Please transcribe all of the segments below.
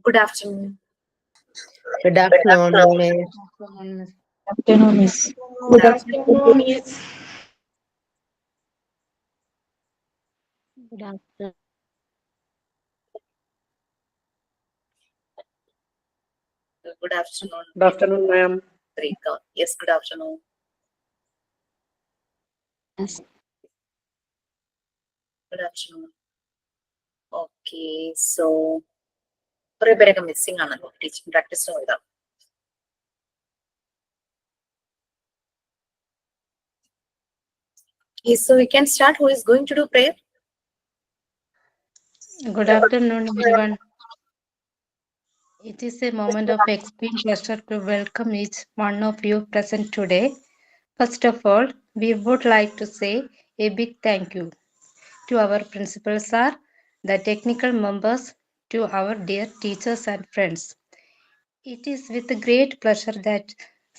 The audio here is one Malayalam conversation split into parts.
Good afternoon. Good afternoon, Miss. Afternoon, Miss. Good Good afternoon. afternoon, Miss. Good afternoon. Good afternoon. Good afternoon, ma'am. Rika. Yes, good afternoon. Yes. Good afternoon. Okay, so കുറേ പേരൊക്കെ മിസ്സിംഗ് ആണല്ലോ ടീച്ചിങ് പ്രാക്ടീസിന് പോയതാ. Yes, so we can start. Who is going to do prayer? Good afternoon, everyone. It is a moment of extreme pleasure to welcome each one of you present today. First of all, we would like to say a big thank you to our principal sir, the technical members, to our dear teachers and friends. It is with great pleasure that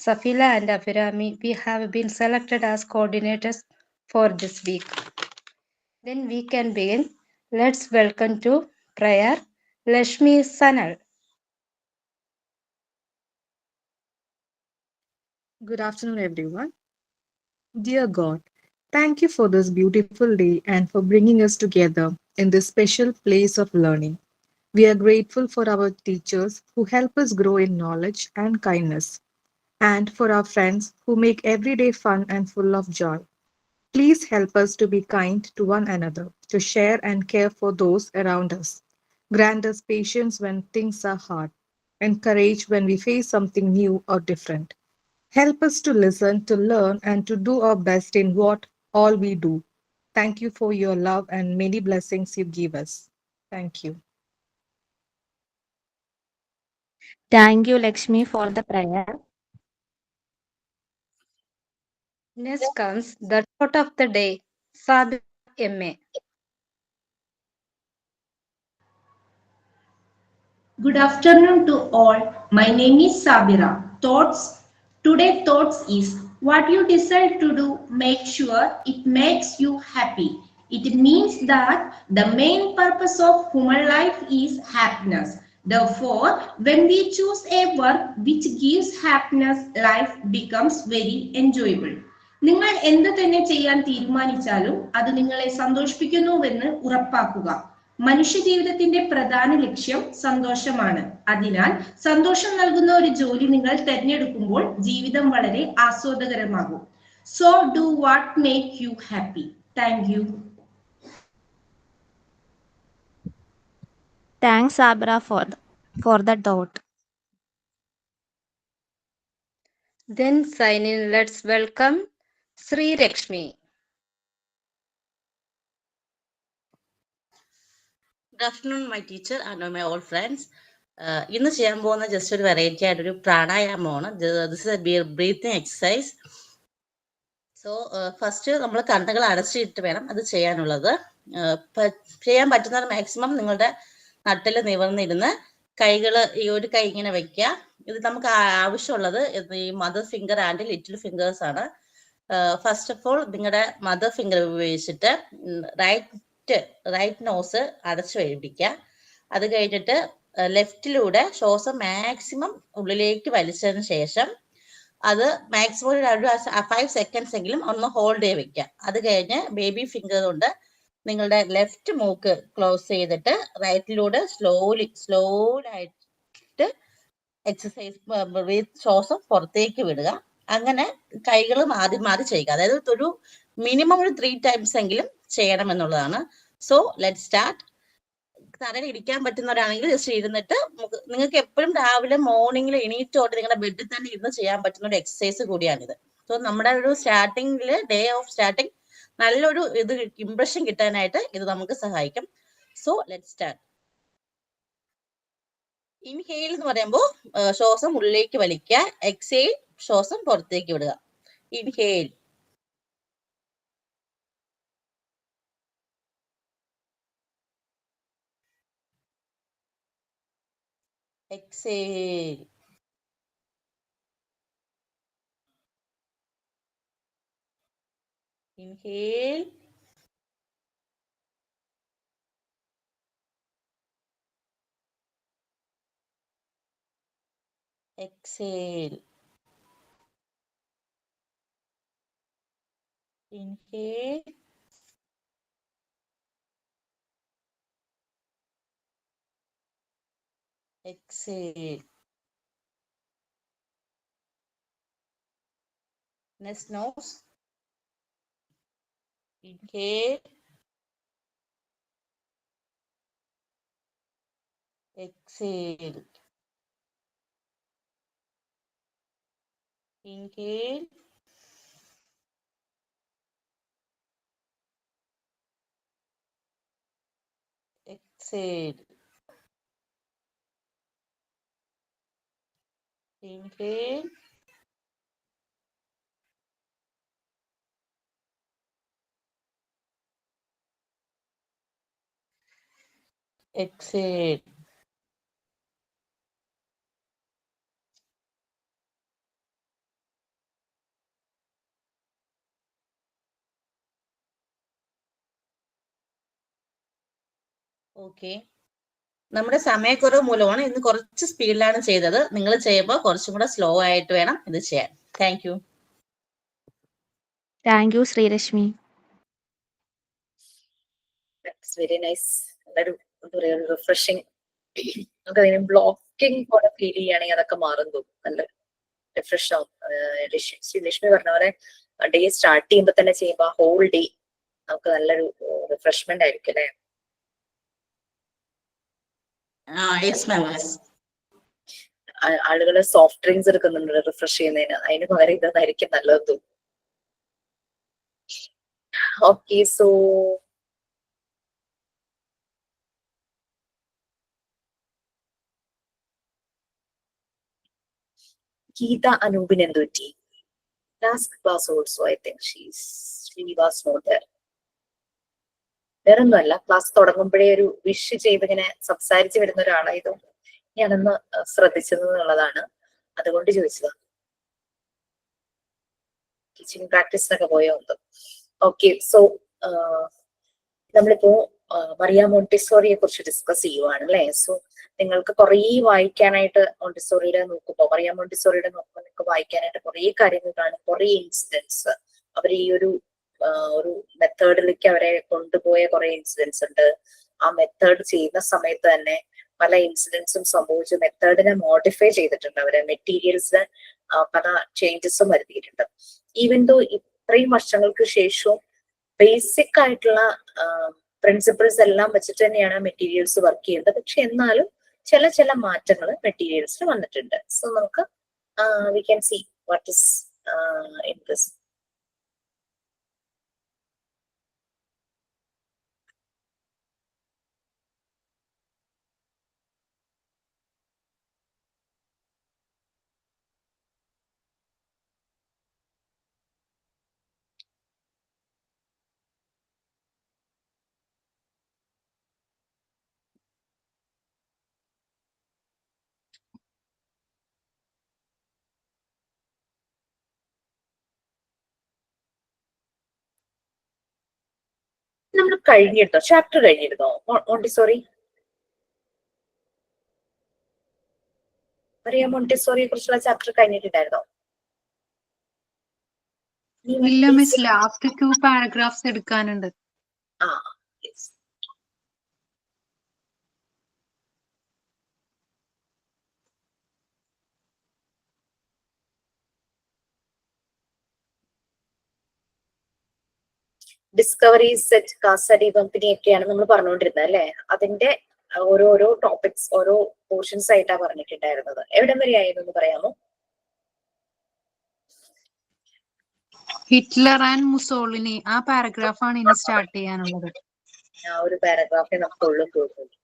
Safila and Afirami we have been selected as coordinators for this week. Then we can begin. Let's welcome to prayer Lashmi Sanal. Good afternoon, everyone. Dear God, thank you for this beautiful day and for bringing us together in this special place of learning. We are grateful for our teachers who help us grow in knowledge and kindness, and for our friends who make every day fun and full of joy. Please help us to be kind to one another, to share and care for those around us. Grant us patience when things are hard, and courage when we face something new or different. Help us to listen, to learn, and to do our best in what all we do. Thank you for your love and many blessings you give us. Thank you. Thank you, Lakshmi, for the prayer. Next comes the thought of the day, Sabir MA. Good afternoon to all. My name is Sabira. Thoughts. Today thoughts is what you decide to do, make sure it makes you happy. It means that the main purpose of human life is happiness. Therefore, when we choose a work which gives happiness, life becomes very enjoyable. നിങ്ങൾ എന്ത് തന്നെ ചെയ്യാൻ തീരുമാനിച്ചാലും അത് നിങ്ങളെ സന്തോഷിപ്പിക്കുന്നുവെന്ന് ഉറപ്പാക്കുക. മനുഷ്യജീവിതത്തിന്റെ പ്രധാന ലക്ഷ്യം സന്തോഷമാണ്. അതിനാൽ സന്തോഷം നൽകുന്ന ഒരു ജോലി നിങ്ങൾ തിരഞ്ഞെടുക്കുമ്പോൾ ജീവിതം വളരെ ആസ്വാദകരമാകും. So do what make you happy. Thank you. Thanks, Abra, for the thought. Then sign in. Let's welcome Sri Lakshmi. Good afternoon, my teacher and my old friends. ഇന്ന് ചെയ്യാൻ പോകുന്ന ജസ്റ്റ് ഒരു വെറൈറ്റി ആയിട്ടൊരു പ്രാണായാമമാണ്. This is a breathing exercise. So first നമ്മൾ കണ്ണുകൾ അടച്ചിട്ട് വേണം അത് ചെയ്യാനുള്ളത്. ചെയ്യാൻ പറ്റുന്നത് മാക്സിമം നിങ്ങളുടെ നട്ടിൽ നിവർന്നിരുന്ന് കൈകൾ ഈ ഒരു കൈ ഇങ്ങനെ വെക്കുക. ഇത് നമുക്ക് ആവശ്യമുള്ളത് ഈ mother finger and little fingers ആണ്. ഫസ്റ്റ് ഓഫ് ഓൾ നിങ്ങളുടെ മദർ ഫിംഗർ ഉപയോഗിച്ചിട്ട് റൈറ്റ് നോസ് അടച്ചു പിടിക്കുക. അത് കഴിഞ്ഞിട്ട് ലെഫ്റ്റിലൂടെ ശ്വാസം മാക്സിമം ഉള്ളിലേക്ക് വലിച്ചതിന് ശേഷം അത് മാക്സിമം ഒരു 5 സെക്കൻഡ്സ് എങ്കിലും ഒന്ന് ഹോൾഡ് ചെയ്ത് വെക്കുക. അത് കഴിഞ്ഞ് ബേബി ഫിംഗർ കൊണ്ട് നിങ്ങളുടെ ലെഫ്റ്റ് മൂക്ക് ക്ലോസ് ചെയ്തിട്ട് റൈറ്റിലൂടെ സ്ലോലായിട്ട് എക്സസൈസ് ശ്വാസം പുറത്തേക്ക് വിടുക. അങ്ങനെ കൈകൾ മാറി മാറി ചെയ്യുക. അതായത് ഒരു മിനിമം ഒരു 3 ടൈംസ് എങ്കിലും ചെയ്യണം എന്നുള്ളതാണ്. So let start. തറയിൽ ഇരിക്കാൻ പറ്റുന്നവരാണെങ്കിൽ ജസ്റ്റ് ഇരുന്നിട്ട് നിങ്ങൾക്ക് എപ്പോഴും രാവിലെ മോർണിംഗിൽ എണീറ്റോട്ട് നിങ്ങളുടെ ബെഡിൽ തന്നെ ഇരുന്ന് ചെയ്യാൻ പറ്റുന്ന ഒരു എക്സസൈസ് കൂടിയാണിത്. സോ നമ്മുടെ ഒരു സ്റ്റാർട്ടിങ്ങിൽ ഡേ ഓഫ് സ്റ്റാർട്ടിങ് നല്ലൊരു ഇംപ്രഷൻ കിട്ടാനായിട്ട് ഇത് നമുക്ക് സഹായിക്കും. So let start. ഇൻഹെയിൽ എന്ന് പറയുമ്പോൾ ശ്വാസം ഉള്ളിലേക്ക് വലിക്കുക. എക്സെയിൽ ശ്വാസം പുറത്തേക്ക് വിടുക. Inhale, exhale, inhale, exhale, inhale, exhale. Next nose, inhale, exhale, inhale, exhale, inhale, exhale. Okay, നമ്മുടെ സമയക്കുറവ് മൂലമാണ് ഇന്ന് കുറച്ച് സ്പീഡിലാണ് ചെയ്തത്. നിങ്ങൾ ചെയ്യുമ്പോൾ കുറച്ചും കൂടെ സ്ലോ ആയിട്ട് വേണം ഇത് ചെയ്യാൻ. Thank you. Thank you, Sri Rashmi. That's very nice. നല്ലൊരു എന്താ പറയാ റിഫ്രഷിങ്. നമുക്ക് അതിന് ബ്ലോക്കിംഗ് പോലെ ഫീൽ ചെയ്യുകയാണെങ്കിൽ അതൊക്കെ മാറും തോന്നും. നല്ല റിഫ്രഷ് ആവും. ലക്ഷ്മി പറഞ്ഞ പോലെ ഡേ സ്റ്റാർട്ട് ചെയ്യുമ്പോൾ തന്നെ ചെയ്യുമ്പോൾ ആ ഹോൾ ഡേ നമുക്ക് നല്ലൊരു റിഫ്രഷ്മെന്റ് ആയിരിക്കും അല്ലെ. ആളുകള് സോഫ്റ്റ് ഡ്രിങ്ക്സ് എടുക്കുന്നുണ്ട് റിഫ്രഷ് ചെയ്യുന്നതിന്. അതിന് പകരം ഇതായിരിക്കും നല്ലത് തോന്നും. ഓക്കെ, സോ ഗീത അനൂപിന് എന്ത് പറ്റി? Last class also I think she was not there. വേറൊന്നുമല്ല, ക്ലാസ് തുടങ്ങുമ്പോഴേ ഒരു വിഷ് ചെയ്ത് ഇങ്ങനെ സംസാരിച്ച് വരുന്ന ഒരാളായതുകൊണ്ട് ഞാനൊന്ന് ശ്രദ്ധിച്ചത് എന്നുള്ളതാണ്. അതുകൊണ്ട് ചോദിച്ചതാ. ടീച്ചിങ് പ്രാക്ടീസിനൊക്കെ പോയോ എന്തോ. ഓക്കെ, സോ നമ്മളിപ്പോ മറിയ മോണ്ടിസോറിയെ കുറിച്ച് ഡിസ്കസ് ചെയ്യുവാണ് അല്ലെ. സോ നിങ്ങൾക്ക് കുറേ വായിക്കാനായിട്ട് മോണ്ടിസോറിയുടെ നോക്കുമ്പോ, മറിയ മോണ്ടിസോറിയുടെ നോക്കുമ്പോൾ നിങ്ങൾക്ക് വായിക്കാനായിട്ട് കുറേ കാര്യങ്ങൾ കാണും. കുറേ ഇൻസിഡൻസ് അവർ ഈ ഒരു മെത്തേഡിലേക്ക് അവരെ കൊണ്ടുപോയ കുറെ ഇൻസിഡൻസ് ഉണ്ട്. ആ മെത്തേഡ് ചെയ്യുന്ന സമയത്ത് തന്നെ പല ഇൻസിഡൻസും സംഭവിച്ചു. മെത്തേഡിനെ മോഡിഫൈ ചെയ്തിട്ടുണ്ട് അവര്. മെറ്റീരിയൽസിന് പല ചേഞ്ചസും വരുത്തിയിട്ടുണ്ട്. ഈവൻ ദോ ഇത്രയും വർഷങ്ങൾക്ക് ശേഷവും ബേസിക് ആയിട്ടുള്ള പ്രിൻസിപ്പിൾസ് എല്ലാം വെച്ചിട്ട് തന്നെയാണ് മെറ്റീരിയൽസ് വർക്ക് ചെയ്യുന്നത്. പക്ഷെ എന്നാലും ചില മാറ്റങ്ങൾ മെറ്റീരിയൽസിന് വന്നിട്ടുണ്ട്. സോ നമുക്ക് we can see what is in this. നമ്മൾ കഴിഞ്ഞിരുന്നോ? ചാപ്റ്റർ കഴിഞ്ഞിരുന്നോ മോണ്ടിസോറി? മറിയ മോണ്ടിസോറിയെ കുറിച്ചുള്ള ചാപ്റ്റർ കഴിഞ്ഞിട്ടുണ്ടായിരുന്നോ? ഇല്ല മിസ്, ലാസ്റ്റ് 2 പാരഗ്രാഫ്സ് എടുക്കാനുണ്ട്. ആ, ഡിസ്കവറി സെറ്റ് കാസഡി കമ്പനി ഒക്കെയാണ് നമ്മൾ പറഞ്ഞുകൊണ്ടിരുന്നത് അല്ലെ. അതിന്റെ ഓരോരോ ടോപ്പിക്സ് ഓരോ പോർഷൻസ് ആയിട്ടാണ് പറഞ്ഞിട്ടുണ്ടായിരുന്നത്. എവിടം വരെ ആയിരുന്നു പറയാമോ? ഹിറ്റ്ലർ ആൻഡ് മുസോളിനി, ആ പാരഗ്രാഫാണ് ഇനി സ്റ്റാർട്ട് ചെയ്യാനുള്ളത്. ആ ഒരു പാരഗ്രാഫെ നമുക്ക് ഉള്ളും തോന്നുന്നു.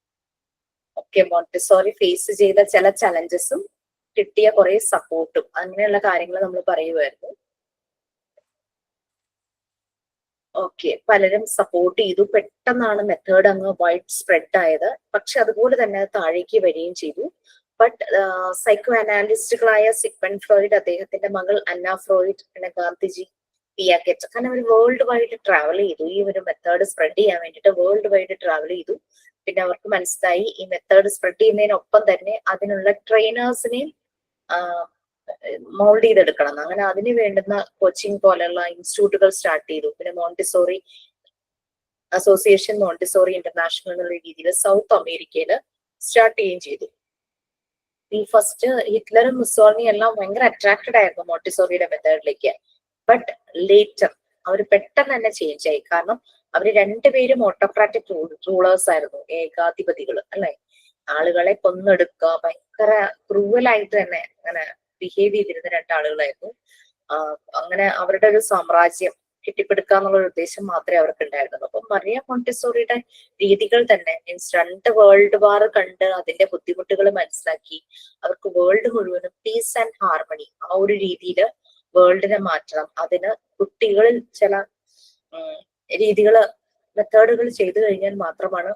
ഓക്കെ, മോണ്ടിസോറി ഫേസ് ചെയ്ത ചില ചലഞ്ചസും കിട്ടിയ കുറെ സപ്പോർട്ടും അങ്ങനെയുള്ള കാര്യങ്ങൾ നമ്മൾ പറയുമായിരുന്നു. ഓക്കെ, പലരും സപ്പോർട്ട് ചെയ്തു. പെട്ടെന്നാണ് മെത്തേഡ് അങ്ങ് വൈഡ് സ്പ്രെഡ് ആയത്. പക്ഷെ അതുപോലെ തന്നെ അത് താഴേക്ക് വരികയും ചെയ്തു. ബട്ട് സൈക്കോ അനാലിസ്റ്റുകളായ സിഗ്മണ്ട് ഫ്രോയിഡ്, അദ്ദേഹത്തിന്റെ മകൾ അന്ന ഫ്രോയിഡ്, പിന്നെ ഗാന്ധിജി, പിയാക്കറ്റ്, അങ്ങനെ അവർ വേൾഡ് വൈഡ് ട്രാവൽ ചെയ്തു. ഈ ഒരു മെത്തേഡ് സ്പ്രെഡ് ചെയ്യാൻ വേണ്ടിയിട്ട് വേൾഡ് വൈഡ് ട്രാവൽ ചെയ്തു. പിന്നെ അവർക്ക് മനസ്സിലായി ഈ മെത്തേഡ് സ്പ്രെഡ് ചെയ്യുന്നതിനൊപ്പം തന്നെ അതിനുള്ള ട്രെയിനേഴ്സിനെയും മോൾഡ് ചെയ്തെടുക്കണം എന്ന്. അങ്ങനെ അതിന് വേണ്ടുന്ന കോച്ചിങ് പോലെയുള്ള ഇൻസ്റ്റിറ്റ്യൂട്ടുകൾ സ്റ്റാർട്ട് ചെയ്തു. പിന്നെ മോണ്ടിസോറി അസോസിയേഷൻ മോണ്ടിസോറി ഇന്റർനാഷണൽ എന്നുള്ള രീതിയിൽ സൗത്ത് അമേരിക്കയിൽ സ്റ്റാർട്ട് ചെയ്യുകയും ചെയ്തു. ഈ ഫസ്റ്റ് ഹിറ്റ്ലറും മുസോളിനിയും എല്ലാം ഭയങ്കര അട്രാക്റ്റഡ് ആയിരുന്നു മോണ്ടിസോറിയുടെ മെത്തേഡിലേക്ക്. ബട്ട് ലേറ്റർ അവർ പെട്ടെന്ന് തന്നെ ചേഞ്ച് ആയി. കാരണം അവര് രണ്ടുപേരും ഓട്ടോക്രാറ്റിക് റൂളേഴ്സ് ആയിരുന്നു, ഏകാധിപതികൾ അല്ലെ. ആളുകളെ കൊന്നെടുക്കുക, ഭയങ്കര ക്രൂവലായിട്ട് തന്നെ അങ്ങനെ ബിഹേവ് ചെയ്തിരുന്ന രണ്ടാളുകളായിരുന്നു. അങ്ങനെ അവരുടെ ഒരു സാമ്രാജ്യം കെട്ടിപ്പടുക്കുക എന്നുള്ള ഒരു ഉദ്ദേശം മാത്രമേ അവർക്ക് ഉണ്ടായിരുന്നുള്ളൂ. അപ്പൊ മറിയ മോണ്ടിസോറിയുടെ രീതികൾ തന്നെ മീൻസ് 2 വേൾഡ് വാർ കണ്ട് അതിന്റെ ബുദ്ധിമുട്ടുകൾ മനസ്സിലാക്കി അവർക്ക് വേൾഡ് മുഴുവനും പീസ് ആൻഡ് ഹാർമണി ആ ഒരു രീതിയിൽ വേൾഡിനെ മാറ്റണം. അതിന് കുട്ടികളിൽ ചില മെത്തേഡുകൾ ചെയ്തു കഴിഞ്ഞാൽ മാത്രമാണ്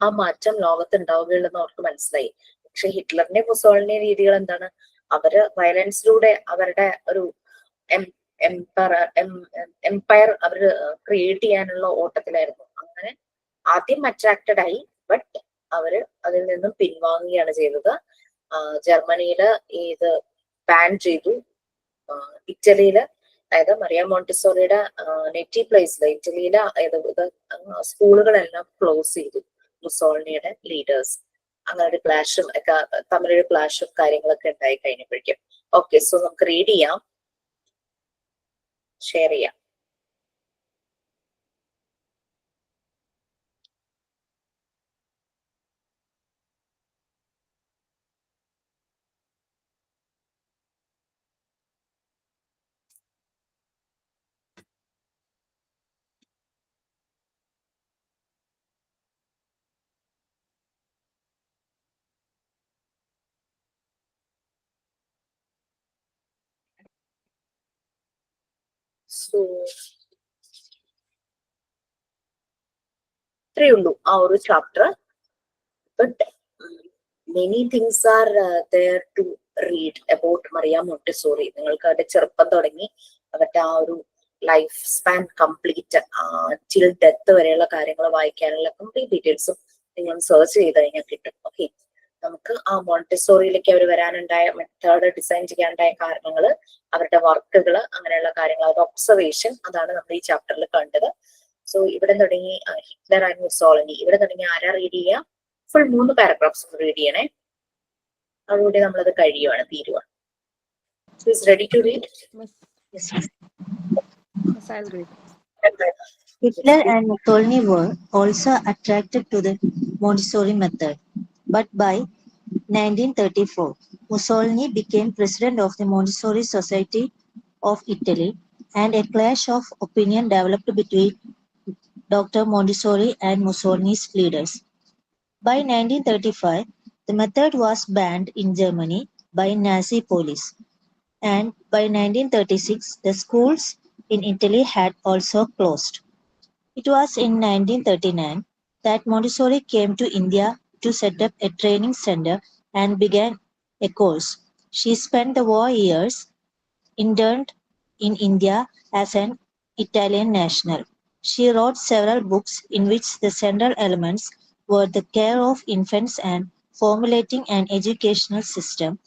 ആ മാറ്റം ലോകത്ത് ഉണ്ടാവുകയുള്ളൂ എന്ന് അവർക്ക് മനസ്സിലായി. പക്ഷെ ഹിറ്റ്ലറിന്റെ മുസോളിന്റെ രീതികൾ എന്താണ്? അവര് വയലൻസിലൂടെ അവരുടെ ഒരു എംപയർ അവര് ക്രിയേറ്റ് ചെയ്യാനുള്ള ഓട്ടത്തിലായിരുന്നു. അങ്ങനെ ആദ്യം അട്രാക്റ്റഡ് ആയി, ബട്ട് അവര് അതിൽ നിന്നും പിൻവാങ്ങുകയാണ് ചെയ്തത്. ജർമ്മനിയില് ഇത് ബാൻ ചെയ്തു. ഇറ്റലിയില്, അതായത് മറിയ മോണ്ടിസോറിയുടെ നെറ്റീവ് പ്ലേസില് ഇറ്റലിയിലെ സ്കൂളുകളെല്ലാം ക്ലോസ് ചെയ്തു മുസോളിനിയുടെ ലീഡേഴ്സ്. അങ്ങനെ ഒരു ക്ലാഷും ഒക്കെ തമ്മിലൊരു ക്ലാഷും കാര്യങ്ങളൊക്കെ ഉണ്ടായി കഴിഞ്ഞപ്പോഴേക്കും. ഓക്കെ, സോ നമുക്ക് റീഡ് ചെയ്യാം, ഷെയർ ചെയ്യാം. സോ ഇത്രയേ ഉള്ളൂ ആ ഒരു chapter. But many things are there to read about Maria Montessori. നിങ്ങൾക്ക് അവരുടെ ചെറുപ്പം തുടങ്ങി അവരുടെ ആ ഒരു life span complete till death വരെയുള്ള കാര്യങ്ങൾ വായിക്കാനുള്ള കംപ്ലീറ്റ് ഡീറ്റെയിൽസും നിങ്ങൾ സെർച്ച് ചെയ്ത് കഴിഞ്ഞാൽ കിട്ടും. ഓക്കെ, നമുക്ക് ആ മോണ്ടിസോറിയിലേക്ക് അവർ വരാനുണ്ടായ മെത്തേഡ് ഡിസൈൻ ചെയ്യാനുണ്ടായ കാരണങ്ങൾ, അവരുടെ വർക്കുകൾ, അങ്ങനെയുള്ള കാര്യങ്ങൾ, അവരുടെ ഒബ്സർവേഷൻ, അതാണ് നമ്മൾ ഈ ചാപ്റ്ററിൽ കണ്ടത്. സോ ഇവിടെ തുടങ്ങി ഹിറ്റ്ലർ ആൻഡ് മുസോളിനി, ഇവിടെ തുടങ്ങി ആരാ റീഡ് ചെയ്യുക? ഫുൾ 3 പാരഗ്രാഫ്സ് റീഡ് ചെയ്യണേ. അതുകൂടി നമ്മളത് കഴിയുവാണ്, തീരുവാണ്. So is ready to read? Yes, I'll read. Hitler and Mussolini were also attracted to the Montessori method, but by 1934, Mussolini became president of the Montessori Society of Italy, and a clash of opinion developed between Dr. Montessori and Mussolini's leaders. By 1935, the method was banned in Germany by Nazi police, and by 1936, the schools in Italy had also closed. It was in 1939 that Montessori came to India to set up a training center and began a course. She spent the war years interned in India as an Italian national. She wrote several books in which the central elements were the care of infants and formulating an educational system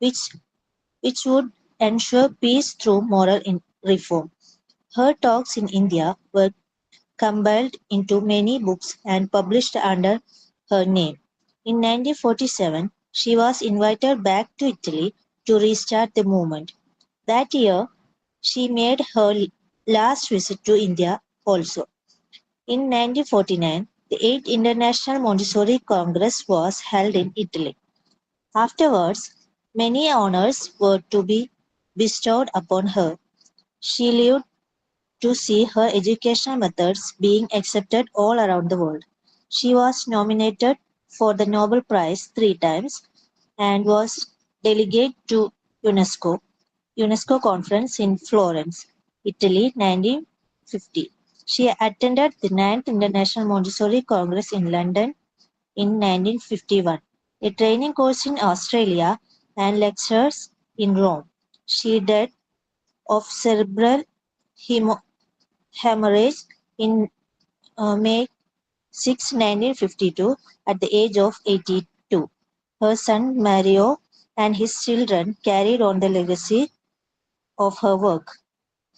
which would ensure peace through moral reform. Her talks in India were compiled into many books and published under her name. In 1947, she was invited back to Italy to restart the movement. That year, she made her last visit to India also. In 1949, the 8th International Montessori Congress was held in Italy. Afterwards, many honors were to be bestowed upon her. She lived to see her educational methods being accepted all around the world. She was nominated for the Nobel Prize 3 times and was delegate to UNESCO conference in Florence, Italy, 1950. She attended the 9th International Montessori Congress in London in 1951, a training course in Australia, and lectures in Rome. She died of cerebral hemorrhage in May 6, 1952, at the age of 82. Her son Mario and his children carried on the legacy of her work.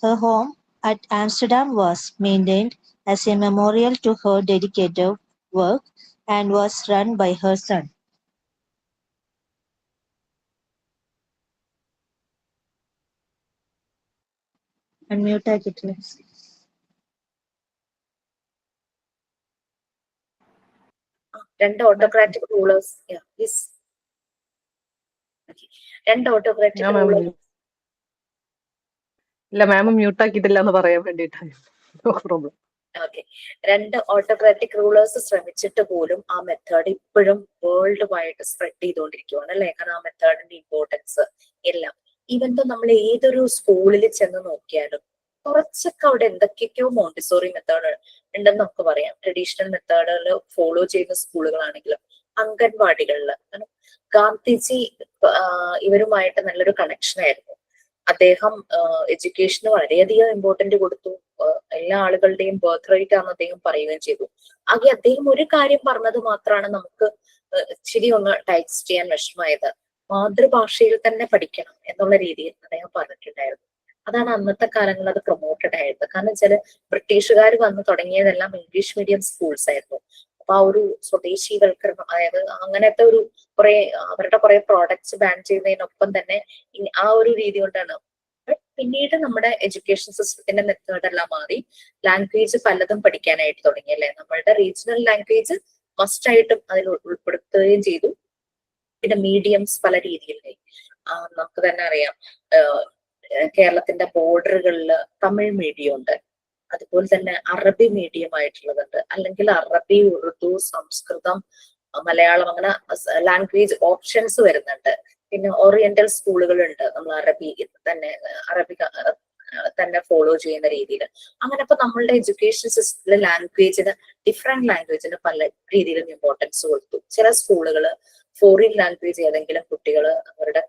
Her home at Amsterdam was maintained as a memorial to her dedicated work and was run by her son. Unmute ആക്കിയിട്ടില്ലേ? രണ്ട് ഓട്ടോക്രാറ്റിക് റൂളേഴ്സ്, രണ്ട് ഓട്ടോക്രാറ്റിക് റൂളേഴ്സ്. ഇല്ല മാം മ്യൂട്ട് ആക്കിയിട്ടില്ല എന്ന് പറയാൻ വേണ്ടിയിട്ടാണ്. No problem. ഓക്കെ, രണ്ട് ഓട്ടോക്രാറ്റിക് റൂളേഴ്സ് ശ്രമിച്ചിട്ട് പോലും ആ മെത്തേഡ് ഇപ്പോഴും വേൾഡ് വൈഡ് സ്പ്രെഡ് ചെയ്തുകൊണ്ടിരിക്കുകയാണ് അല്ലെ? കാരണം ആ മെത്തേഡിന്റെ ഇമ്പോർട്ടൻസ് എല്ലാം, ഈവൻ നമ്മൾ ഏതൊരു സ്കൂളിൽ ചെന്ന് നോക്കിയാലും കുറച്ചൊക്കെ അവിടെ എന്തൊക്കെയൊക്കെയോ മോണ്ടിസോറി മെത്തേഡ് ഉണ്ടെന്ന് നമുക്ക് പറയാം. ട്രഡീഷണൽ മെത്തേഡുകൾ ഫോളോ ചെയ്യുന്ന സ്കൂളുകളാണെങ്കിലും അംഗൻവാടികളിൽ ഗാന്ധിജി ഇവരുമായിട്ട് നല്ലൊരു കണക്ഷൻ ആയിരുന്നു. അദ്ദേഹം എഡ്യൂക്കേഷന് വളരെയധികം ഇമ്പോർട്ടന്റ് കൊടുത്തു. എല്ലാ ആളുകളുടെയും ബർത്ത് റേറ്റ് ആണെന്ന് അദ്ദേഹം പറയുകയും ചെയ്തു. ആകെ അദ്ദേഹം ഒരു കാര്യം പറഞ്ഞത് മാത്രമാണ് നമുക്ക് ശരി ഒന്ന് ടൈപ്സ് ചെയ്യാൻ വിഷമമായത്. മാതൃഭാഷയിൽ തന്നെ പഠിക്കണം എന്നുള്ള രീതിയിൽ അദ്ദേഹം പറഞ്ഞിട്ടുണ്ടായിരുന്നു. അതാണ് അന്നത്തെ കാലങ്ങളിൽ അത് പ്രൊമോട്ടഡ് ആയത്. കാരണം വെച്ചാല് ബ്രിട്ടീഷുകാർ വന്ന് തുടങ്ങിയതെല്ലാം ഇംഗ്ലീഷ് മീഡിയം സ്കൂൾസ് ആയിരുന്നു. അപ്പൊ ആ ഒരു സ്വദേശീവൽക്കരണം, അതായത് അങ്ങനത്തെ ഒരു അവരുടെ കുറെ പ്രോഡക്ട്സ് ബാൻ ചെയ്യുന്നതിനൊപ്പം തന്നെ ആ ഒരു രീതി കൊണ്ടാണ്. പിന്നീട് നമ്മുടെ എഡ്യൂക്കേഷൻ സിസ്റ്റത്തിന്റെ മെത്തേഡ് എല്ലാം മാറി ലാംഗ്വേജ് പലതും പഠിക്കാനായിട്ട് തുടങ്ങി അല്ലെ? നമ്മളുടെ റീജിയണൽ ലാംഗ്വേജ് മസ്റ്റ് ആയിട്ടും അതിൽ ഉൾപ്പെടുത്തുകയും ചെയ്തു. പിന്നെ മീഡിയംസ് പല രീതിയിലായി. നമുക്ക് തന്നെ അറിയാം, കേരളത്തിന്റെ ബോർഡറുകളിൽ തമിഴ് മീഡിയം ഉണ്ട്, അതുപോലെ തന്നെ അറബി മീഡിയം ആയിട്ടുള്ളതുണ്ട്, അല്ലെങ്കിൽ അറബി, ഉറുദു, സംസ്കൃതം, മലയാളം, അങ്ങനെ ലാംഗ്വേജ് ഓപ്ഷൻസ് വരുന്നുണ്ട്. പിന്നെ ഓറിയന്റൽ സ്കൂളുകളുണ്ട്, നമ്മൾ അറബി തന്നെ ഫോളോ ചെയ്യുന്ന രീതിയിൽ. അങ്ങനെ ഇപ്പൊ നമ്മളുടെ എഡ്യൂക്കേഷൻ സിസ്റ്റത്തിലെ ലാംഗ്വേജിന്, ഡിഫറെന്റ് ലാംഗ്വേജിന് പല രീതിയിലും ഇമ്പോർട്ടൻസ് കൊടുത്തു. ചില സ്കൂളുകൾ ഫോറിൻ ലാംഗ്വേജ് ഏതെങ്കിലും കുട്ടികൾ അവരുടെ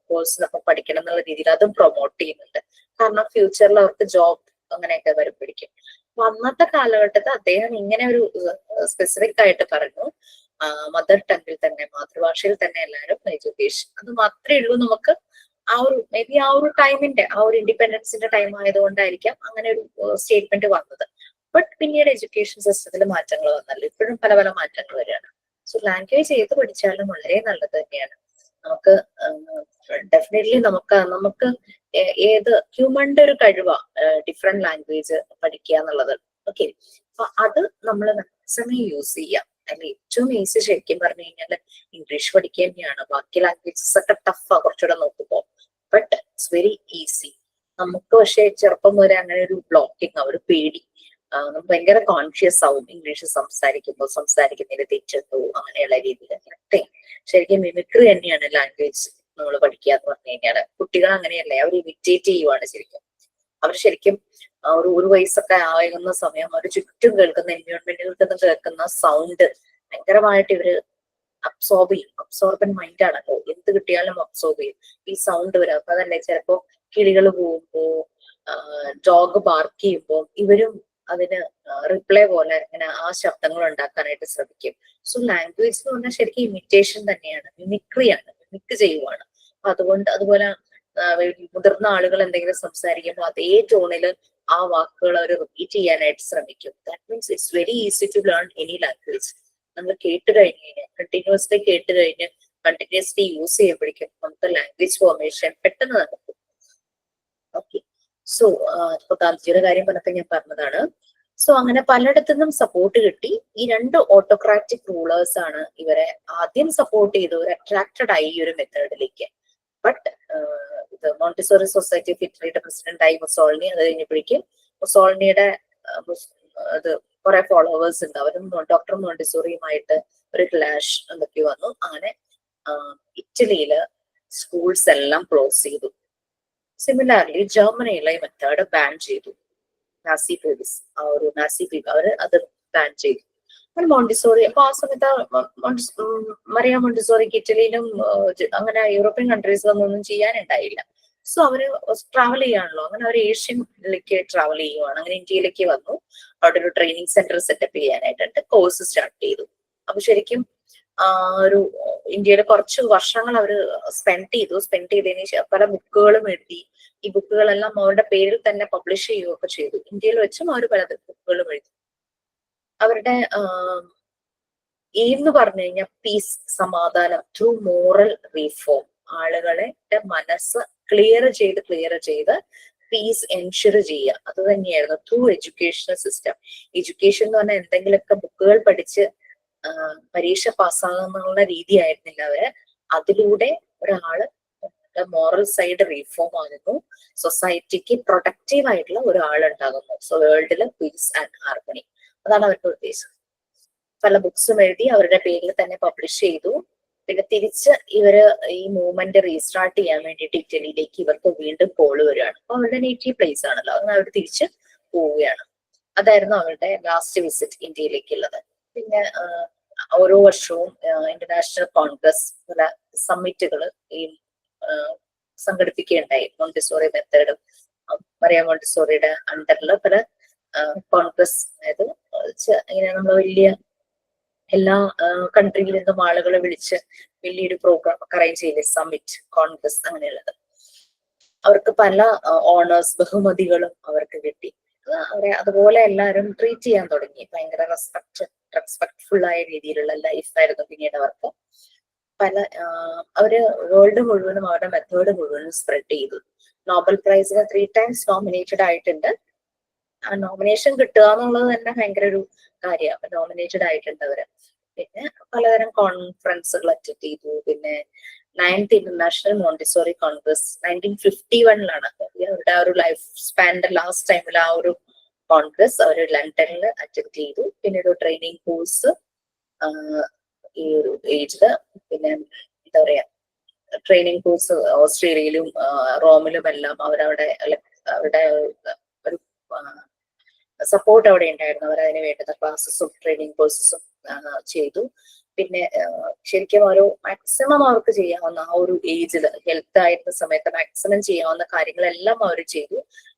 കോഴ്സിനൊപ്പം പഠിക്കണം എന്നുള്ള രീതിയിൽ അതും പ്രൊമോട്ട് ചെയ്യുന്നുണ്ട്. കാരണം ഫ്യൂച്ചറിൽ അവർക്ക് ജോബ് അങ്ങനെയൊക്കെ വരുമ്പോഴേക്കും. അപ്പൊ അന്നത്തെ കാലഘട്ടത്തിൽ അദ്ദേഹം ഇങ്ങനെ ഒരു സ്പെസിഫിക് ആയിട്ട് പറഞ്ഞു, മദർ ടങ്ങിൽ തന്നെ, മാതൃഭാഷയിൽ തന്നെ എല്ലാവരും എഡ്യൂക്കേഷൻ. അത് മാത്രമേ ഉള്ളൂ നമുക്ക് ആ ഒരു മേ ബി ആ ഒരു ടൈമിന്റെ, ആ ഒരു ഇൻഡിപെൻഡൻസിന്റെ ടൈം ആയതുകൊണ്ടായിരിക്കാം അങ്ങനെ ഒരു സ്റ്റേറ്റ്മെന്റ് വന്നത്. ബട്ട് പിന്നീട് എഡ്യൂക്കേഷൻ സിസ്റ്റത്തിൽ മാറ്റങ്ങൾ വന്നല്ലോ, ഇപ്പോഴും പല പല മാറ്റങ്ങൾ വരികയാണ്. സോ ലാംഗ്വേജ് ഏത് പഠിച്ചാലും വളരെ നല്ലത് തന്നെയാണ്. നമുക്ക് ഡെഫിനറ്റ്ലി നമുക്ക് ഏത് ഹ്യൂമന്റെ ഒരു കഴിവാ ഡിഫറെന്റ് ലാംഗ്വേജ് പഠിക്കുക എന്നുള്ളത്. ഓക്കെ, അപ്പൊ അത് നമ്മൾ മാക്സിമം യൂസ് ചെയ്യാം. അല്ലെങ്കിൽ ഏറ്റവും ഈസി ശരിക്കും പറഞ്ഞു കഴിഞ്ഞാൽ ഇംഗ്ലീഷ് പഠിക്കുക തന്നെയാണ്. ബാക്കി ലാംഗ്വേജസ് ഒക്കെ ടഫാ കുറച്ചുകൂടെ നോക്കുമ്പോ, ബട്ട് ഇറ്റ്സ് വെരി ഈസി. നമുക്ക് പക്ഷെ ചെറുപ്പം വരെ അങ്ങനെ ഒരു ബ്ലോക്കിംഗ്, ഒരു പേടി, നമുക്ക് ഭയങ്കര കോൺഷ്യസ് ആവും ഇംഗ്ലീഷ് സംസാരിക്കുന്നതിന് തെറ്റുണ്ടോ അങ്ങനെയുള്ള രീതിയിൽ. ശരിക്കും മിമിക്രി തന്നെയാണ് ലാംഗ്വേജ് നമ്മൾ പഠിക്കുക എന്ന് പറഞ്ഞു കഴിഞ്ഞാൽ. കുട്ടികൾ അങ്ങനെയല്ലേ, അവർ ഇമിറ്റേറ്റ് ചെയ്യുവാണ് ശരിക്കും. അവർ ശരിക്കും ഒരു വയസ്സൊക്കെ ആകുന്ന സമയം അവർ ചുറ്റും കേൾക്കുന്ന എൻവയോൺമെന്റിൽ നിന്ന് കേൾക്കുന്ന സൗണ്ട് ഭയങ്കരമായിട്ട് ഇവര് അബ്സോർബ് ചെയ്യും. അബ്സോർബൻ മൈൻഡ് ആണല്ലോ, എന്ത് കിട്ടിയാലും അബ്സോർബ് ചെയ്യും. ഈ സൗണ്ട് വരാം. അപ്പൊ അതല്ലേ ചിലപ്പോ കിളികൾ പോകുമ്പോ, ഡോഗ് ബാർക്ക് ചെയ്യുമ്പോൾ ഇവരും അതിന് റിപ്ലൈ പോലെ ഇങ്ങനെ ആ ശബ്ദങ്ങൾ ഉണ്ടാക്കാനായിട്ട് ശ്രമിക്കും. സോ ലാംഗ്വേജ് എന്ന് പറഞ്ഞാൽ ശരിക്കും ഇമിറ്റേഷൻ തന്നെയാണ്, മിമിക്രിയാണ്, മിമിക് ചെയ്യുവാണ്. അപ്പൊ അതുപോലെ മുതിർന്ന ആളുകൾ എന്തെങ്കിലും സംസാരിക്കുമ്പോൾ അതേ ടോണില് ആ വാക്കുകൾ അവർ റിപ്പീറ്റ് ചെയ്യാനായിട്ട് ശ്രമിക്കും. That means it's very easy to learn any language. നമ്മൾ കേട്ട് കഴിഞ്ഞ് കണ്ടിന്യൂസ്ലി കണ്ടിന്യൂസ്ലി യൂസ് ചെയ്യുമ്പോഴേക്കും നമുക്ക് ലാംഗ്വേജ് ഫോർമേഷൻ പെട്ടെന്ന് നടക്കും. ഓക്കെ, സോ ഇപ്പൊ ഗാന്ധിജിയുടെ കാര്യം പറഞ്ഞപ്പോൾ ഞാൻ പറഞ്ഞതാണ്. സോ അങ്ങനെ പലയിടത്തു നിന്നും സപ്പോർട്ട് കിട്ടി. ഈ രണ്ട് ഓട്ടോക്രാറ്റിക് റൂളേഴ്സ് ആണ് ഇവരെ ആദ്യം സപ്പോർട്ട് ചെയ്തവർ അട്രാക്റ്റഡ് ആയി ഈ ഒരു മെത്തേഡിലേക്ക്. ബട്ട് ഇത് മോണ്ടിസോറി സൊസൈറ്റി ഓഫ് ഇറ്റലിയുടെ പ്രസിഡന്റ് ആയി മുസോളിനി. അത് കഴിഞ്ഞപ്പോഴേക്കും മുസോളിനിയുടെ അത് കുറെ ഫോളോവേഴ്സ് ഉണ്ട്, അവരും ഡോക്ടർ മോണ്ടിസോറിയുമായിട്ട് ഒരു ക്ലാഷ് എന്തൊക്കെ വന്നു. അങ്ങനെ ഇറ്റലിയില് സ്കൂൾസ് എല്ലാം ക്ലോസ് ചെയ്തു. സിമിലർലി ജർമ്മനിയിലെ ഈ മെത്തേഡ് ബാൻ ചെയ്തു. നാസി പോലീസ്, നാസി പീപ്പിൾ അവര് അത് ബാൻ ചെയ്തു. മോണ്ടിസോറി അപ്പൊ ആ സമയത്ത് മറിയ മോണ്ടിസോറിക്ക് ഇറ്റലിയിലും അങ്ങനെ യൂറോപ്യൻ കൺട്രീസിലൊന്നും ചെയ്യാനുണ്ടായില്ല. സോ അവര് ട്രാവൽ ചെയ്യാണല്ലോ, അങ്ങനെ അവർ ഏഷ്യനിലേക്ക് ട്രാവൽ ചെയ്യുവാണ്. അങ്ങനെ ഇന്ത്യയിലേക്ക് വന്നു, അവിടെ ഒരു ട്രെയിനിങ് സെന്റർ സെറ്റപ്പ് ചെയ്യാനായിട്ട് കോഴ്സ് സ്റ്റാർട്ട് ചെയ്തു. അപ്പൊ ശരിക്കും ഒരു ഇന്ത്യയിൽ കുറച്ച് വർഷങ്ങൾ അവർ സ്പെൻഡ് ചെയ്തതിന് ശേഷം പല ബുക്കുകളും എഴുതി. ഈ ബുക്കുകളെല്ലാം അവരുടെ പേരിൽ തന്നെ പബ്ലിഷ് ചെയ്യുകയൊക്കെ ചെയ്തു. ഇന്ത്യയിൽ വെച്ചും അവർ പല ബുക്കുകളും എഴുതി. അവരുടെ എന്ന് പറഞ്ഞു കഴിഞ്ഞാൽ പീസ്, സമാധാനം ത്രൂ മോറൽ റീഫോം. ആളുകളെ മനസ്സ് ക്ലിയർ ചെയ്ത് പീസ് എൻഷുർ ചെയ്യുക. അത് തന്നെയായിരുന്നു ത്രൂ എഡ്യൂക്കേഷണൽ സിസ്റ്റം. എഡ്യൂക്കേഷൻ എന്ന് പറഞ്ഞാൽ എന്തെങ്കിലുമൊക്കെ ബുക്കുകൾ പഠിച്ച് പരീക്ഷ പാസ്സാകുന്നുള്ള രീതി ആയിരുന്നില്ല അവര്. അതിലൂടെ ഒരാള് മോറൽ സൈഡ് റീഫോം ആകുന്നു, സൊസൈറ്റിക്ക് പ്രൊഡക്റ്റീവ് ആയിട്ടുള്ള ഒരാളുണ്ടാകുന്നു. സോ വേൾഡില് പീസ് ആൻഡ് ഹാർമണി, അതാണ് അവരുടെ ഉദ്ദേശം. പല ബുക്സും എഴുതി അവരുടെ പേരിൽ തന്നെ പബ്ലിഷ് ചെയ്തു. പിന്നെ തിരിച്ച് ഇവര് ഈ മൂവ്മെന്റ് റീസ്റ്റാർട്ട് ചെയ്യാൻ വേണ്ടിയിട്ട് ഇറ്റലിയിലേക്ക് ഇവർക്ക് വീണ്ടും കോള് വരികയാണ്. അപ്പൊ അവരുടെ നേറ്റീവ് പ്ലേസ് ആണല്ലോ, അങ്ങനെ അവർ തിരിച്ച് പോവുകയാണ്. അതായിരുന്നു അവരുടെ ലാസ്റ്റ് വിസിറ്റ് ഇന്ത്യയിലേക്കുള്ളത്. പിന്നെ ഓരോ വർഷവും ഇന്റർനാഷണൽ കോൺഗ്രസ് പല സമ്മിറ്റുകൾ ഈ സംഘടിപ്പിക്കുകയുണ്ടായി. മോണ്ടിസോറി മെത്തേഡ്, മറിയ മോണ്ടിസോറിയുടെ അണ്ടറിൽ പല കോൺഗ്രസ്, അതായത് ഇങ്ങനെ നമ്മൾ വലിയ എല്ലാ കൺട്രിയിൽ നിന്നും ആളുകളെ വിളിച്ച് വലിയൊരു പ്രോഗ്രാം ഒക്കെ അറേഞ്ച് ചെയ്യില്ലേ, സമ്മിറ്റ്, കോൺഗ്രസ്, അങ്ങനെയുള്ളത്. അവർക്ക് പല ഓണേഴ്സ്, ബഹുമതികളും അവർക്ക് കിട്ടി. അവരെ അതുപോലെ എല്ലാവരും ട്രീറ്റ് ചെയ്യാൻ തുടങ്ങി. ഭയങ്കര റെസ്പെക്ട്ഫുൾ ആയ രീതിയിലുള്ള ലൈഫായിരുന്നു പിന്നീട് അവർക്ക്. അവര് വേൾഡ് മുഴുവനും അവരുടെ മെത്തേഡ് മുഴുവനും സ്പ്രെഡ് ചെയ്തു. നോബൽ പ്രൈസിന് 3 times നോമിനേറ്റഡ് ആയിട്ടുണ്ട്. ആ നോമിനേഷൻ കിട്ടുക എന്നുള്ളത് തന്നെ ഭയങ്കര ഒരു കാര്യമാണ്. അപ്പൊ നോമിനേറ്റഡ് ആയിട്ടുണ്ട് അവര്. പിന്നെ പലതരം കോൺഫറൻസുകൾ അറ്റൻഡ് ചെയ്തു. പിന്നെ 9th ഇന്റർനാഷണൽ മോണ്ടിസോറി കോൺഗ്രസ് 1951 അവരുടെ ആ ഒരു ലൈഫ് സ്പാനിന്റെ ലാസ്റ്റ് ടൈമിൽ ആ ഒരു കോൺഗ്രസ് അവർ ലണ്ടനിൽ അറ്റൻഡ് ചെയ്തു. പിന്നെ ഒരു ട്രെയിനിങ് കോഴ്സ് ഈ ഒരു ഏജില്, പിന്നെ എന്താ പറയാ, ട്രെയിനിങ് കോഴ്സ് ഓസ്ട്രേലിയയിലും റോമിലും എല്ലാം അവരുടെ ഒരു സപ്പോർട്ട് അവിടെ ഉണ്ടായിരുന്നു. അവർ അതിന് വേണ്ടുന്ന ക്ലാസ്സസും ട്രെയിനിങ് കോഴ്സസും ചെയ്തു. പിന്നെ ശരിക്കും ഒരു മാക്സിമം അവർക്ക് ചെയ്യാവുന്ന ആ ഒരു ഏജില്, ഹെൽത്ത് ആയിരുന്ന സമയത്ത് മാക്സിമം ചെയ്യാവുന്ന കാര്യങ്ങളെല്ലാം അവർ ചെയ്തു.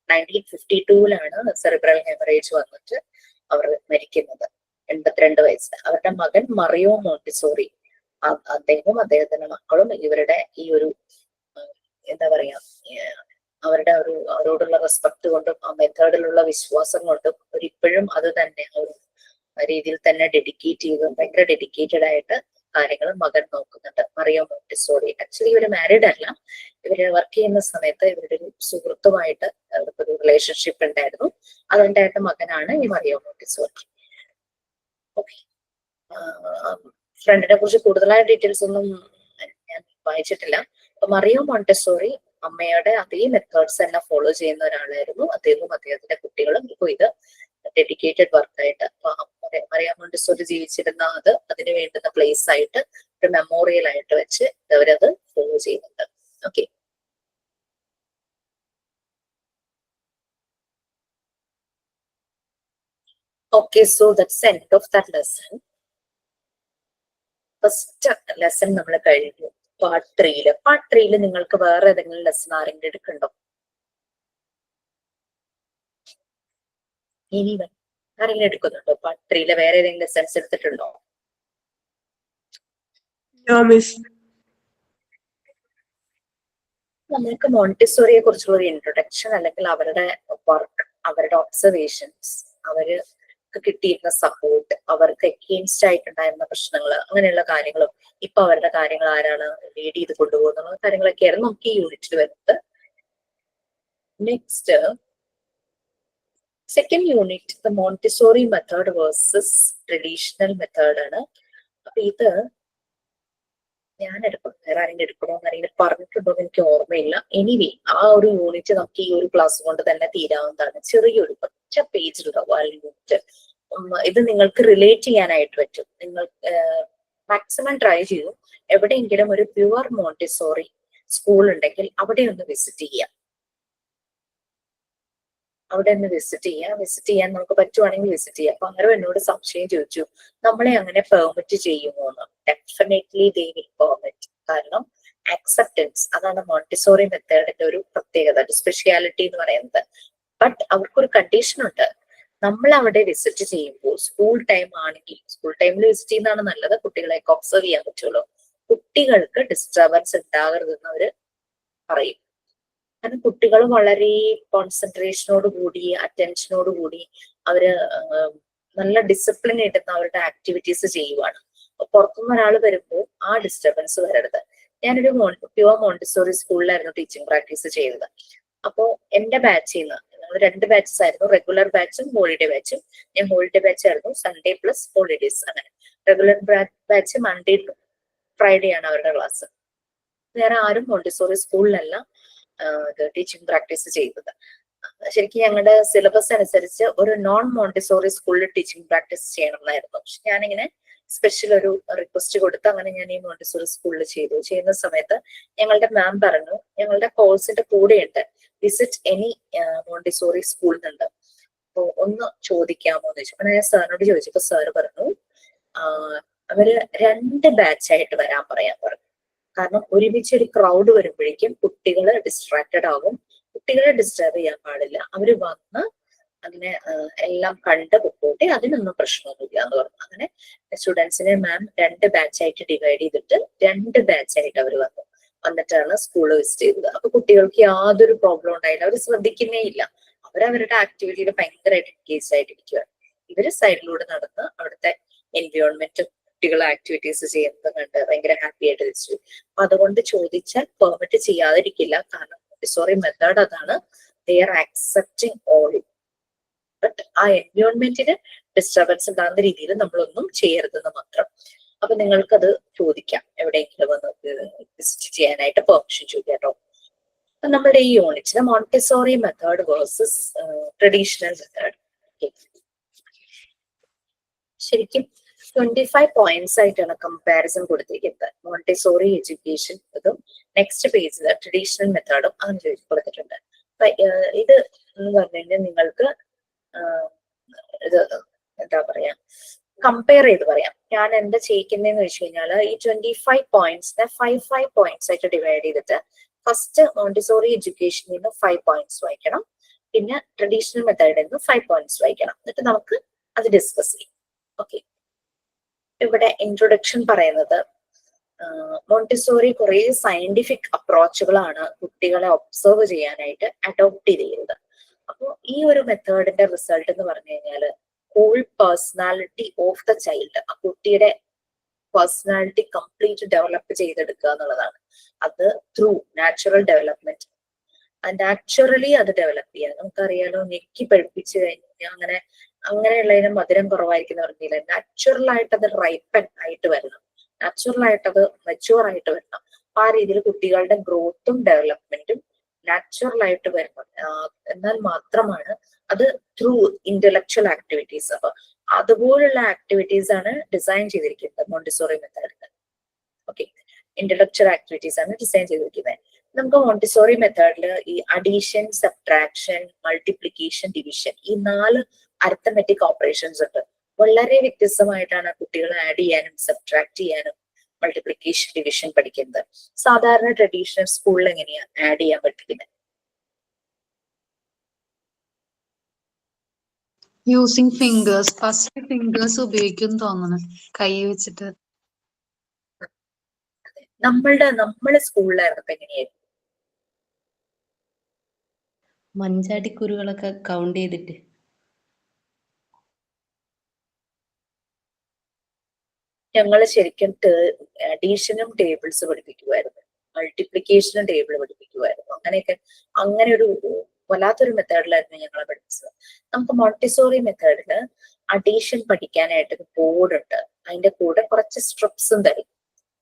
1952 സെറിബ്രൽ ഹെമറേജ് വന്നിട്ട് അവർ മരിക്കുന്നത്, 82 വയസ്സ്. അവരുടെ മകൻ മറിയോ മോണ്ടിസോറി, അദ്ദേഹവും അദ്ദേഹത്തിന്റെ മക്കളും ഇവരുടെ ഈ ഒരു എന്താ പറയാ, അവരോടുള്ള റെസ്പെക്ട് കൊണ്ടും ആ മെത്തേഡിലുള്ള വിശ്വാസം കൊണ്ടും അവരിപ്പോഴും അത് തന്നെ ഒരു രീതിയിൽ തന്നെ ഡെഡിക്കേറ്റ് ചെയ്ത് ഭയങ്കര ഡെഡിക്കേറ്റഡ് ആയിട്ട് കാര്യങ്ങൾ മകൻ നോക്കുന്നുണ്ട്. മറിയോ മോണ്ടിസോറി ആക്ച്വലി ഇവര് മാരീഡ് അല്ല. ഇവര് വർക്ക് ചെയ്യുന്ന സമയത്ത് ഇവരുടെ ഒരു സുഹൃത്തുമായിട്ട് അവർക്കൊരു റിലേഷൻഷിപ്പ് ഉണ്ടായിരുന്നു. അതുണ്ടായിട്ട് മകനാണ് ഈ മറിയോ മോണ്ടിസോറി. ഓക്കെ, ഫ്രണ്ടിനെ കുറിച്ച് കൂടുതലായ ഡീറ്റെയിൽസ് ഒന്നും ഞാൻ വായിച്ചിട്ടില്ല. അപ്പൊ മറിയോ മോണ്ടിസോറി അമ്മയുടെ അതേ മെത്തേഡ്സ് തന്നെ ഫോളോ ചെയ്യുന്ന ഒരാളായിരുന്നു. അദ്ദേഹവും അദ്ദേഹത്തിന്റെ കുട്ടികളും ഇപ്പോൾ ഇത് ഡെഡിക്കേറ്റഡ് വർക്കായിട്ട് മറിയ മോണ്ടിസോറി ജീവിച്ചിരുന്ന അതിന് വേണ്ടുന്ന പ്ലേസ് ആയിട്ട് ഒരു മെമ്മോറിയൽ ആയിട്ട് വെച്ച് അവരത് ഫോളോ ചെയ്യുന്നുണ്ട്. Okay, okay, so that's end of that lesson. First lesson നമ്മൾ കഴിഞ്ഞു. പാർട്ട് 3 നിങ്ങൾക്ക് വേറെ ഏതെങ്കിലും ലെസൺ ആരെങ്കിലും എടുക്കണ്ടോ? ഇനി ആരെങ്കിലും എടുക്കുന്നുണ്ടോ? പാർട്ട് 3 വേറെ ഏതെങ്കിലും ലെസൺസ് എടുത്തിട്ടുണ്ടോ? നമ്മൾക്ക് മോണ്ടിസോറിയെ കുറിച്ചുള്ള ഒരു ഇൻട്രൊഡക്ഷൻ, അല്ലെങ്കിൽ അവരുടെ വർക്ക്, അവരുടെ ഒബ്സർവേഷൻസ്, അവർക്ക് കിട്ടിയിരുന്ന സപ്പോർട്ട്, അവർക്ക് എഗെയിൻസ്റ്റ് ആയിട്ടുണ്ടായിരുന്ന പ്രശ്നങ്ങൾ, അങ്ങനെയുള്ള കാര്യങ്ങളും ഇപ്പൊ അവരുടെ കാര്യങ്ങൾ ആരാണ് ലീഡ് ചെയ്ത് കൊണ്ടുപോകുന്ന കാര്യങ്ങളൊക്കെയായിരുന്നു നമുക്ക് ഈ യൂണിറ്റിൽ വരുന്നത്. Next, second unit, the Montessori method versus traditional method ആണ്. അപ്പൊ ഇത് ഞാൻ എടുക്കണം, വേറെ ആരെങ്കിലും എടുക്കണോന്ന് അറിയില്ല, പറഞ്ഞിട്ടുണ്ടോ എന്ന് എനിക്ക് ഓർമ്മയില്ല. എനിവേ ആ ഒരു യൂണിറ്റ് നമുക്ക് ഈ ഒരു ക്ലാസ് കൊണ്ട് തന്നെ തീരാവുന്നതാണ്. ചെറിയൊരു ഒറ്റ പേജിലുള്ള യൂണിറ്റ്. ഇത് നിങ്ങൾക്ക് റിലേറ്റ് ചെയ്യാനായിട്ട് പറ്റും. നിങ്ങൾ മാക്സിമം ട്രൈ ചെയ്യൂ. എവിടെയെങ്കിലും ഒരു പ്യുവർ മോണ്ടിസോറി സ്കൂൾ ഉണ്ടെങ്കിൽ അവിടെ ഒന്ന് വിസിറ്റ് ചെയ്യാം. വിസിറ്റ് ചെയ്യാൻ നമുക്ക് പറ്റുവാണെങ്കിൽ വിസിറ്റ് ചെയ്യാം. അപ്പൊ ആരും എന്നോട് സംശയം ചോദിച്ചു, നമ്മളെ അങ്ങനെ പെർമിറ്റ് ചെയ്യുമോ എന്ന്. Definitely they will permit. കാരണം ആക്സെപ്റ്റൻസ്, അതാണ് മോണ്ടിസോറി മെത്തേഡിന്റെ ഒരു പ്രത്യേകത, ഒരു സ്പെഷ്യാലിറ്റി എന്ന് പറയുന്നത്. ബട്ട് അവർക്കൊരു കണ്ടീഷൻ ഉണ്ട്. നമ്മൾ അവിടെ വിസിറ്റ് ചെയ്യുമ്പോൾ സ്കൂൾ ടൈം ആണെങ്കിൽ സ്കൂൾ ടൈമിൽ വിസിറ്റ് ചെയ്യുന്നതാണ് നല്ലത്, കുട്ടികളെയൊക്കെ ഒബ്സർവ് ചെയ്യാൻ പറ്റുള്ളൂ. കുട്ടികൾക്ക് ഡിസ്റ്റർബൻസ് ഉണ്ടാകരുതെന്ന് അവര് പറയും. കാരണം കുട്ടികൾ വളരെ കോൺസെൻട്രേഷനോട് കൂടി അറ്റൻഷനോട് കൂടി അവര് നല്ല ഡിസിപ്ലിൻ ഇടുന്ന അവരുടെ ആക്ടിവിറ്റീസ് ചെയ്യുവാണ്. പുറത്തുനിന്ന് ഒരാൾ വരുമ്പോൾ ആ ഡിസ്റ്റർബൻസ് വരരുത്. ഞാനൊരു പ്യുവർ മോണ്ടിസോറി സ്കൂളിലായിരുന്നു ടീച്ചിങ് പ്രാക്ടീസ് ചെയ്തത്. അപ്പോ എന്റെ ബാച്ചിൽ നിന്ന് ഞങ്ങൾ 2 ബാച്ചസ് ആയിരുന്നു, റെഗുലർ ബാച്ചും ഹോളിഡേ ബാച്ചും. ഞാൻ ഹോളിഡേ ബാച്ച് ആയിരുന്നു, സൺഡേ പ്ലസ് ഹോളിഡേസ് അങ്ങനെ. Regular batch Monday to Friday ആണ് അവരുടെ ക്ലാസ്. വേറെ ആരും മോണ്ടിസോറി സ്കൂളിലല്ല ടീച്ചിങ് പ്രാക്ടീസ് ചെയ്തത്. ശരിക്കും ഞങ്ങളുടെ സിലബസ് അനുസരിച്ച് ഒരു നോൺ മോണ്ടിസോറി സ്കൂളിൽ ടീച്ചിങ് പ്രാക്ടീസ് ചെയ്യണം എന്നായിരുന്നു. പക്ഷെ ഞാനിങ്ങനെ സ്പെഷ്യൽ ഒരു റിക്വസ്റ്റ് കൊടുത്ത് അങ്ങനെ ഞാൻ ഈ മോണ്ടിസോറി സ്കൂളിൽ ചെയ്യുന്ന സമയത്ത് ഞങ്ങളുടെ മാം പറഞ്ഞു, ഞങ്ങളുടെ കോഴ്സിന്റെ കൂടെയുണ്ട് വിസിറ്റ് എനി മോണ്ടിസോറി സ്കൂൾ എന്നുണ്ട്, അപ്പൊ ഒന്ന് ചോദിക്കാമോ എന്ന് ചോദിച്ചു. അപ്പൊ ഞാൻ സാറിനോട് ചോദിച്ചപ്പോ സാറ് പറഞ്ഞു അവര് 2 ബാച്ചായിട്ട് വരാൻ പറയാൻ പറഞ്ഞു. കാരണം ഒരുമിച്ച് ഒരു ക്രൗഡ് വരുമ്പോഴേക്കും കുട്ടികള് ഡിസ്ട്രാക്റ്റഡ് ആകും, കുട്ടികളെ ഡിസ്റ്റർബ് ചെയ്യാൻ പാടില്ല. അവര് വന്ന് അങ്ങനെ എല്ലാം കണ്ട് പൊക്കോട്ടെ, അതിനൊന്നും പ്രശ്നമൊന്നുമില്ല എന്ന് പറഞ്ഞു. അങ്ങനെ സ്റ്റുഡൻസിനെ മാം 2 ബാച്ചായിട്ട് ഡിവൈഡ് ചെയ്തിട്ട് 2 ബാച്ചായിട്ട് അവർ വന്നിട്ടാണ് സ്കൂൾ വിസിറ്റ് ചെയ്തത്. അപ്പൊ കുട്ടികൾക്ക് യാതൊരു പ്രോബ്ലം ഉണ്ടായില്ല, അവർ ശ്രദ്ധിക്കുന്നേ ഇല്ല. അവരവരുടെ ആക്ടിവിറ്റിയിൽ ഭയങ്കരമായിട്ട് എൻഗേജ് ആയിട്ടിരിക്കുകയാണ്. ഇവര് സൈഡിലൂടെ നടന്ന് അവിടുത്തെ എൻവയോൺമെന്റും കുട്ടികളെ ആക്ടിവിറ്റീസ് ചെയ്യുന്നത് കണ്ട് ഭയങ്കര ഹാപ്പി ആയിട്ട് തിരിച്ചു. അപ്പൊ അതുകൊണ്ട് ചോദിച്ചാൽ പെർമിറ്റ് ചെയ്യാതിരിക്കില്ല, കാരണം മോണ്ടിസോറി മെത്തേഡ് അതാണ്, they are accepting all. But ആ എൻവയോൺമെന്റിന് ഡിസ്റ്റർബൻസ് ഉണ്ടാകുന്ന രീതിയിൽ നമ്മളൊന്നും ചെയ്യരുതെന്ന് മാത്രം. അപ്പൊ നിങ്ങൾക്കത് ചോദിക്കാം, എവിടെയെങ്കിലും വന്ന് വിസിറ്റ് ചെയ്യാനായിട്ട് പെർമിഷൻ ചോദിക്കാം കേട്ടോ. നമ്മുടെ ഈ യൂണിറ്റിന് Montessori method versus traditional method ശരിക്കും 25 പോയിന്റ്സ് ആയിട്ടാണ് കമ്പാരിസൺ കൊടുത്തിരിക്കുന്നത്. മോണ്ടിസോറി എഡ്യൂക്കേഷൻ ഇതും നെക്സ്റ്റ് പേജിൽ ട്രഡീഷണൽ മെത്തേഡും അങ്ങനെ കൊടുത്തിട്ടുണ്ട്. ഇത് എന്ന് പറഞ്ഞു കഴിഞ്ഞാൽ നിങ്ങൾക്ക് ഇത് എന്താ പറയാ കമ്പയർ ചെയ്ത് പറയാം. ഞാൻ എന്താ ചെയ്യിക്കുന്നതെന്ന് വെച്ച് കഴിഞ്ഞാൽ ഈ 25 പോയിന്റ്സിനെ 5 പോയിന്റ്സ് ആയിട്ട് ഡിവൈഡ് ചെയ്തിട്ട് ഫസ്റ്റ് മോണ്ടിസോറി എഡ്യൂക്കേഷനിൽ നിന്ന് 5 പോയിന്റ്സ് വായിക്കണം, പിന്നെ ട്രഡീഷണൽ മെത്തേഡിൽ നിന്ന് 5 പോയിന്റ്സ് വായിക്കണം. എന്നിട്ട് നമുക്ക് അത് ഡിസ്കസ് ചെയ്യാം. ഓക്കെ, ഇവിടെ ഇൻട്രൊഡക്ഷൻ പറയുന്നത് മോണ്ടിസോറി കുറെ സയന്റിഫിക് അപ്രോച്ചുകളാണ് കുട്ടികളെ ഒബ്സർവ് ചെയ്യാനായിട്ട് അഡോപ്റ്റ് ചെയ്തത്. അപ്പോൾ ഈ ഒരു മെത്തേഡിന്റെ റിസൾട്ട് എന്ന് പറഞ്ഞു കഴിഞ്ഞാല് whole personality of the child, ആ കുട്ടിയുടെ പേഴ്സണാലിറ്റി കംപ്ലീറ്റ് ഡെവലപ്പ് ചെയ്തെടുക്കുക എന്നുള്ളതാണ്. അത് ത്രൂ നാച്ചുറൽ ഡെവലപ്മെന്റ്. നാച്ചുറലി അത് ഡെവലപ്പ് ചെയ്യാൻ നമുക്കറിയാലോ, ഞെക്കി പഠിപ്പിച്ചു കഴിഞ്ഞാൽ അങ്ങനെയുള്ളതിന് മധുരം കുറവായിരിക്കുന്ന പറഞ്ഞില്ല. നാച്ചുറൽ ആയിട്ട് അത് റൈപ്പൻ ആയിട്ട് വരണം, നാച്ചുറൽ ആയിട്ട് അത് മെച്യൂർ ആയിട്ട് വരണം. അപ്പൊ ആ രീതിയിൽ കുട്ടികളുടെ ഗ്രോത്തും ഡെവലപ്മെന്റും നാച്ചുറൽ ആയിട്ട് വരണം. എന്നാൽ മാത്രമാണ് അത് ത്രൂ ഇന്റലക്ച്വൽ ആക്ടിവിറ്റീസ്. അപ്പൊ അതുപോലുള്ള ആക്ടിവിറ്റീസ് ആണ് ഡിസൈൻ ചെയ്തിരിക്കുന്നത് മോണ്ടിസോറി മെത്തേഡിൽ. ഓക്കെ, ഇന്റലക്ച്വൽ ആക്ടിവിറ്റീസ് ആണ് ഡിസൈൻ ചെയ്തിരിക്കുന്നത്. നമുക്ക് മോണ്ടിസോറി മെത്തേഡിൽ ഈ അഡീഷൻ, സബ്ട്രാക്ഷൻ, മൾട്ടിപ്ലിക്കേഷൻ, ഡിവിഷൻ ഈ 4 അരിത്തമെറ്റിക് ഓപ്പറേഷൻസ് ഉണ്ട്. വളരെ വ്യത്യസ്തമായിട്ടാണ് കുട്ടികൾ ആഡ് ചെയ്യാനും സബ്ട്രാക്ട് ചെയ്യാനും മൾട്ടിപ്ലിക്കേഷൻ, ഡിവിഷൻ പഠിക്കുന്നത്. സാധാരണ ട്രഡീഷണൽ സ്കൂളിൽ എങ്ങനെയാ ആഡ് ചെയ്യാൻ പഠിക്കുന്നത്? യൂസിങ് ഫിംഗേഴ്സ്, ഫസ്റ്റ് ഫിംഗേഴ്സ് ഉപയോഗിക്കും തോന്നുന്നു, കൈ വെച്ചിട്ട്. നമ്മളെ സ്കൂളിലായിരുന്നപ്പോ എങ്ങനെയായിരുന്നു? മഞ്ചാടിക്കുരുകളൊക്കെ കൗണ്ട് ചെയ്തിട്ട്. ഞങ്ങൾ ശരിക്കും അഡീഷനും ടേബിൾസ് പഠിപ്പിക്കുമായിരുന്നു, മൾട്ടിപ്ലിക്കേഷനും ടേബിൾ പഠിപ്പിക്കുമായിരുന്നു. അങ്ങനെ ഒരു വല്ലാത്തൊരു മെത്തേഡിലായിരുന്നു ഞങ്ങളെ പഠിപ്പിച്ചത്. നമുക്ക് മോണ്ടിസോറി മെത്തേഡിൽ അഡീഷൻ പഠിക്കാനായിട്ട് ഒരു ബോർഡ് ഉണ്ട്, അതിന്റെ കൂടെ കുറച്ച് സ്ട്രിപ്സും തരും.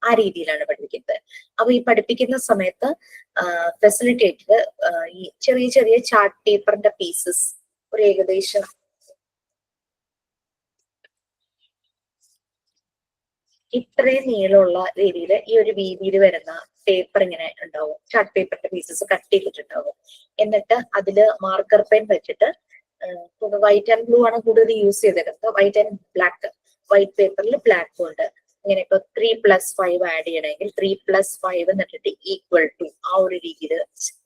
ആ രീതിയിലാണ് പഠിപ്പിക്കുന്നത്. അപ്പൊ ഈ പഠിപ്പിക്കുന്ന സമയത്ത് ഫെസിലിറ്റേറ്റർ ഈ ചെറിയ ചെറിയ ചാർട്ട് പേപ്പറിന്റെ പീസസ് ഒരു ഏകദേശം ഇത്രയും നീളമുള്ള രീതിയിൽ ഈ ഒരു വീതിയിൽ വരുന്ന പേപ്പർ ഇങ്ങനെ ഉണ്ടാവും, ചാർട്ട് പേപ്പറിന്റെ പീസസ് കട്ട് ചെയ്തിട്ടുണ്ടാവും. എന്നിട്ട് അതില് മാർക്കർ പെൻ വെച്ചിട്ട് വൈറ്റ് ആൻഡ് ബ്ലൂ ആണ് കൂടുതൽ യൂസ് ചെയ്തിരുന്നത്. വൈറ്റ് ആൻഡ് ബ്ലാക്ക്, വൈറ്റ് പേപ്പറിൽ ബ്ലാക്ക് ഉണ്ട്. ഇങ്ങനെ ഇപ്പൊ 3+5 ആഡ് ചെയ്യണമെങ്കിൽ 3+5 എന്നിട്ടിട്ട് ഈക്വൽ ടു ആ ഒരു രീതിയിൽ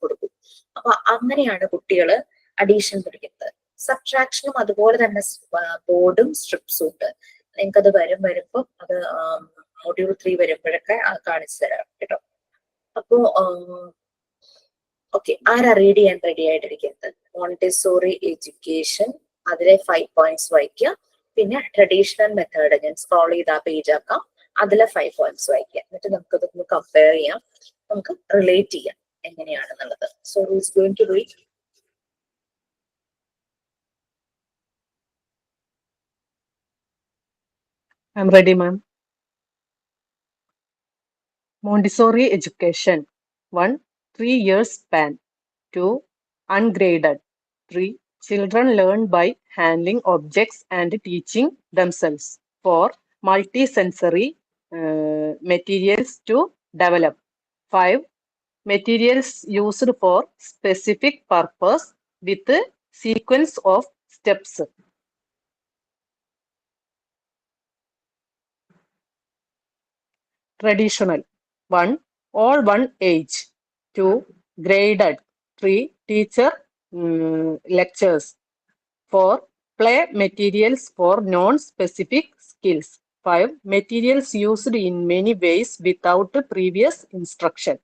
കൊടുക്കും. അപ്പൊ അങ്ങനെയാണ് കുട്ടികള് അഡീഷൻ പഠിക്കുന്നത്. സബ്ട്രാക്ഷനും അതുപോലെ തന്നെ ബോർഡും സ്ട്രിപ്സും ഉണ്ട്. നിങ്ങൾക്കത് വരുമ്പോ അത് മൊഡ്യൂൾ 3 വരുമ്പോഴൊക്കെ കാണിച്ചു തരാം കേട്ടോ. അപ്പോ ഓക്കെ, ആരാ റീഡ് ചെയ്യാൻ റെഡി ആയിട്ടിരിക്കുന്നത്? മോണ്ടിസോറി എഡ്യൂക്കേഷൻ, അതിലെ 5 points വായിക്കുക. പിന്നെ ട്രഡീഷണൽ മെത്തേഡ്, ഞാൻ സ്ക്രോൾ ചെയ്ത് ആ പേജ് ആക്കാം, അതിലെ 5 points വായിക്കുക. എന്നിട്ട് നമുക്ക് ഇതൊന്ന് കമ്പയർ ചെയ്യാം, നമുക്ക് റിലേറ്റ് ചെയ്യാം എങ്ങനെയാണെന്നുള്ളത്. So who is going to read? I'm ready, ma'am. Montessori education. 1. 3 years span. 2. Ungraded. 3. Children learn by handling objects and teaching themselves. 4. Multi-sensory materials to develop. 5. Materials used for specific purpose with a sequence of steps. Traditional. 1. All one age. 2. Graded. 3. Teacher lectures. 4. Play materials for non-specific skills. 5. Materials used in many ways without previous instruction.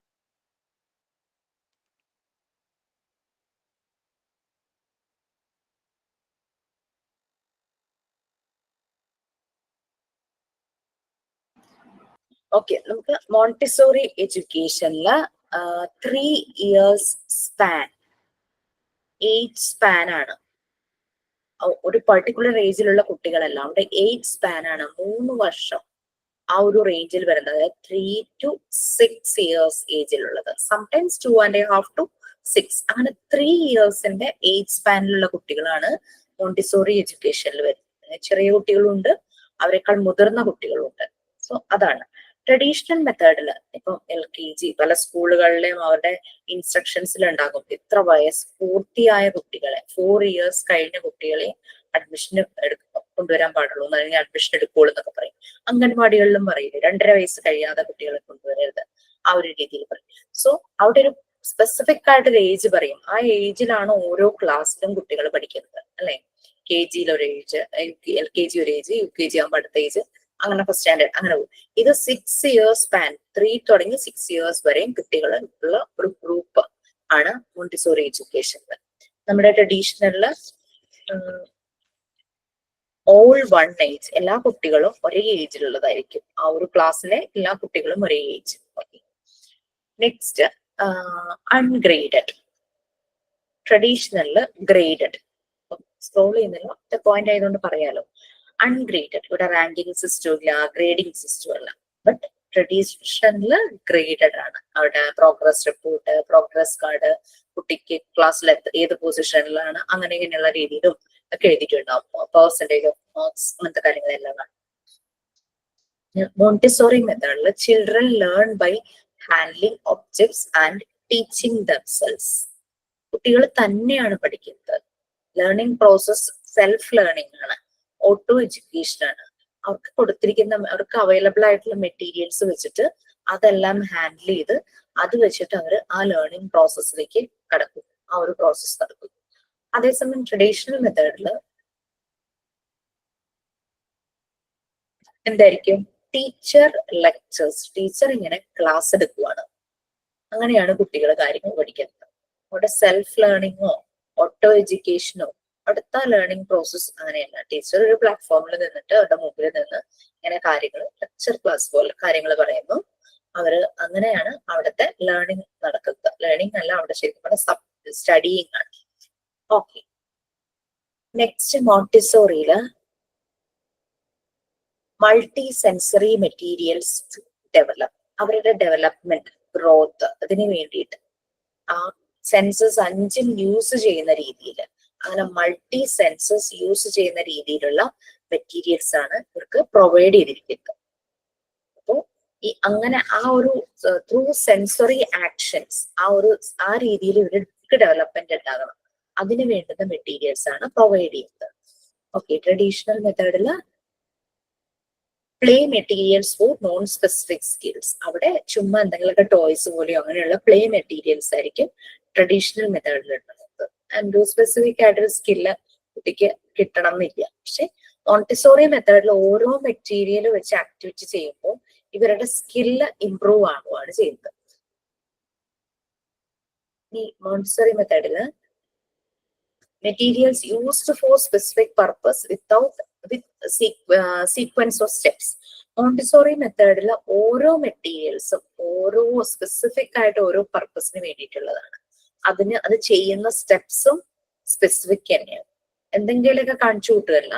Okay, നമുക്ക് മോണ്ടിസോറി എഡ്യൂക്കേഷനില് 3 years സ്പാൻ, ഏജ് സ്പാൻ ആണ്. ഒരു പർട്ടിക്കുലർ ഏജിലുള്ള കുട്ടികളല്ല, അവിടെ ഏജ് സ്പാൻ ആണ് 3 വർഷം ആ ഒരു റേഞ്ചിൽ വരുന്നത്. 3 to 6 years ഏജിലുള്ളത്, സംടൈംസ് 2.5 to 6, അങ്ങനെ 3 yearsന്റെ ഏജ് സ്പാനിലുള്ള കുട്ടികളാണ് മോണ്ടിസോറി എഡ്യൂക്കേഷനിൽ വരുന്നത്. ചെറിയ കുട്ടികളുണ്ട്, അവരെക്കാൾ മുതിർന്ന കുട്ടികളുണ്ട്. സോ അതാണ്. ട്രഡീഷണൽ മെത്തേഡിൽ ഇപ്പം LKG പല സ്കൂളുകളിലെയും അവരുടെ ഇൻസ്ട്രക്ഷൻസിൽ ഉണ്ടാകും ഇത്ര വയസ്സ് പൂർത്തിയായ കുട്ടികളെ, 4 years കഴിഞ്ഞ കുട്ടികളെ അഡ്മിഷന് കൊണ്ടുവരാൻ പാടുള്ളൂ, അല്ലെങ്കിൽ അഡ്മിഷൻ എടുക്കുള്ളൂ എന്നൊക്കെ പറയും. അംഗൻവാടികളിലും പറയില്ലേ 2.5 വയസ്സ് കഴിയാതെ കുട്ടികളെ കൊണ്ടുവരരുത്, ആ ഒരു രീതിയിൽ പറയും. സോ അവിടെ ഒരു സ്പെസിഫിക് ആയിട്ടൊരു ഏജ് പറയും, ആ ഏജിലാണ് ഓരോ ക്ലാസ്സിലും കുട്ടികൾ പഠിക്കുന്നത് അല്ലെ. KG ഒരു ഏജ്, LKG ഒരു ഏജ്, UKG ആകുമ്പോൾ അടുത്ത ഏജ്, അങ്ങനെ ഫസ്റ്റ് സ്റ്റാൻഡേർഡ് അങ്ങനെ പോകും. ഇത് 6 years സ്പാൻ, 3 തുടങ്ങി 6 years വരെയും കുട്ടികൾ ഉള്ള ഒരു ഗ്രൂപ്പ് ആണ് മോണ്ടിസോറി എഡ്യൂക്കേഷനിൽ. നമ്മുടെ ട്രഡീഷണലില് ഓൾ വൺ ഏജ്, എല്ലാ കുട്ടികളും ഒരേ ഏജിലുള്ളതായിരിക്കും. ആ ഒരു ക്ലാസ്സിലെ എല്ലാ കുട്ടികളും ഒരേ ഏജ്. നെക്സ്റ്റ് അൺഗ്രേഡഡ്. ട്രഡീഷണലില് ഗ്രേഡഡ്. സ്ക്രോൾ ചെയ്യുന്നില്ല, ഒറ്റ പോയിന്റ് ആയതുകൊണ്ട് പറയാലോ. അൺഗ്രേഡഡ്, ഇവിടെ റാങ്കിങ് സിസ്റ്റം ഇല്ല, ഗ്രേഡിംഗ് സിസ്റ്റം അല്ല, ബട്ട് ട്രഡീഷണലില് ഗ്രേഡഡ് ആണ്. അവിടെ പ്രോഗ്രസ് റിപ്പോർട്ട്, പ്രോഗ്രസ് കാർഡ്, കുട്ടിക്ക് ക്ലാസ്സിൽ ഏത് പൊസിഷനിലാണ്, അങ്ങനെ ഇങ്ങനെയുള്ള രീതിയിലും ഒക്കെ എഴുതിയിട്ടുണ്ടാവും. പെർസെന്റേജ് ഓഫ് മാർക്സ്, അങ്ങനത്തെ കാര്യങ്ങളെല്ലാം കാണും. മോണ്ടിസോറി മെത്തേഡില് children learn by handling objects and teaching themselves. കുട്ടികൾ തന്നെയാണ് പഠിക്കുന്നത്. ലേണിംഗ് പ്രോസസ് സെൽഫ് ലേണിംഗ് ആണ്, ഓട്ടോ എഡ്യൂക്കേഷൻ ആണ്. അവർക്ക് കൊടുത്തിരിക്കുന്ന, അവർക്ക് അവൈലബിൾ ആയിട്ടുള്ള മെറ്റീരിയൽസ് വെച്ചിട്ട് അതെല്ലാം ഹാൻഡിൽ ചെയ്ത് അത് വെച്ചിട്ട് അവർ ആ ലേണിംഗ് പ്രോസസ്സിലേക്ക് കടക്കും, ആ ഒരു പ്രോസസ്സ് നടക്കും. അതേസമയം ട്രഡീഷണൽ മെത്തേഡില് എന്തായിരിക്കും? ടീച്ചർ ലെക്ചേഴ്സ്, ടീച്ചർ ഇങ്ങനെ ക്ലാസ് എടുക്കുവാണ്, അങ്ങനെയാണ് കുട്ടികൾ കാര്യങ്ങൾ പഠിക്കുന്നത്. അവിടെ സെൽഫ് ലേണിങ്ങോ ഓട്ടോ എഡ്യൂക്കേഷനോ അടുത്ത ലേണിംഗ് പ്രോസസ് അങ്ങനെയല്ല. ടീച്ചർ ഒരു പ്ലാറ്റ്ഫോമിൽ നിന്നിട്ട് അവരുടെ മുമ്പിൽ നിന്ന് ഇങ്ങനെ കാര്യങ്ങൾ ലെക്ചർ ക്ലാസ് പോലെ കാര്യങ്ങൾ പറയുന്നു. അവര് അങ്ങനെയാണ് അവിടുത്തെ ലേണിംഗ് നടക്കുന്നത്. ലേണിംഗ് അല്ല, അവിടെ ശരിക്കും സ്റ്റഡിയിങ് ആണ്. ഓക്കെ, നെക്സ്റ്റ് മോണ്ടിസോറിയില് multi sensory materials to develop. അവരുടെ ഡെവലപ്മെന്റ്, ഗ്രോത്ത്, അതിന് വേണ്ടിയിട്ട് ആ സെൻസസ് 5 യൂസ് ചെയ്യുന്ന രീതിയിൽ, അങ്ങനെ മൾട്ടി സെൻസസ് യൂസ് ചെയ്യുന്ന രീതിയിലുള്ള മെറ്റീരിയൽസ് ആണ് ഇവർക്ക് പ്രൊവൈഡ് ചെയ്തിരിക്കുന്നത്. അപ്പോ ഈ അങ്ങനെ ആ ഒരു ത്രൂ സെൻസറി ആക്ഷൻസ് ആ രീതിയിൽ ഇവർക്ക് ഡെവലപ്മെന്റ് ഉണ്ടാകണം. അതിന് വേണ്ടുന്ന മെറ്റീരിയൽസ് ആണ് പ്രൊവൈഡ് ചെയ്യുന്നത്. ഓക്കെ, ട്രഡീഷണൽ മെത്തേഡില് play materials for non specific skills. അവിടെ ചുമ്മാ എന്തെങ്കിലുമൊക്കെ ടോയ്സ് പോലെയോ അങ്ങനെയുള്ള പ്ലേ മെറ്റീരിയൽസ് ആയിരിക്കും ട്രഡീഷണൽ മെത്തേഡിൽ ഉണ്ടാകുന്നത്. ആൻഡ് സ്പെസിഫിക് ആയിട്ടൊരു സ്കില്ല് കുട്ടിക്ക് കിട്ടണം എന്നില്ല. പക്ഷെ മോണ്ടിസോറി മെത്തേഡിൽ ഓരോ മെറ്റീരിയൽ വെച്ച് ആക്ടിവിറ്റി ചെയ്യുമ്പോൾ ഇവരുടെ സ്കില്ല് ഇംപ്രൂവ് ആവുകയാണ് ചെയ്യുന്നത്. ഈ മോണ്ടിസോറി മെത്തേഡില് materials used for specific purpose with sequence of steps. Montessori മെത്തേഡിൽ ഓരോ മെറ്റീരിയൽസും ഓരോ സ്പെസിഫിക് ആയിട്ട് ഓരോ പർപ്പസിന് വേണ്ടിയിട്ടുള്ളതാണ്. അത് ചെയ്യുന്ന സ്റ്റെപ്സും സ്പെസിഫിക് തന്നെയാണ്. എന്തെങ്കിലുമൊക്കെ കാണിച്ചു കൂട്ടുകയല്ല,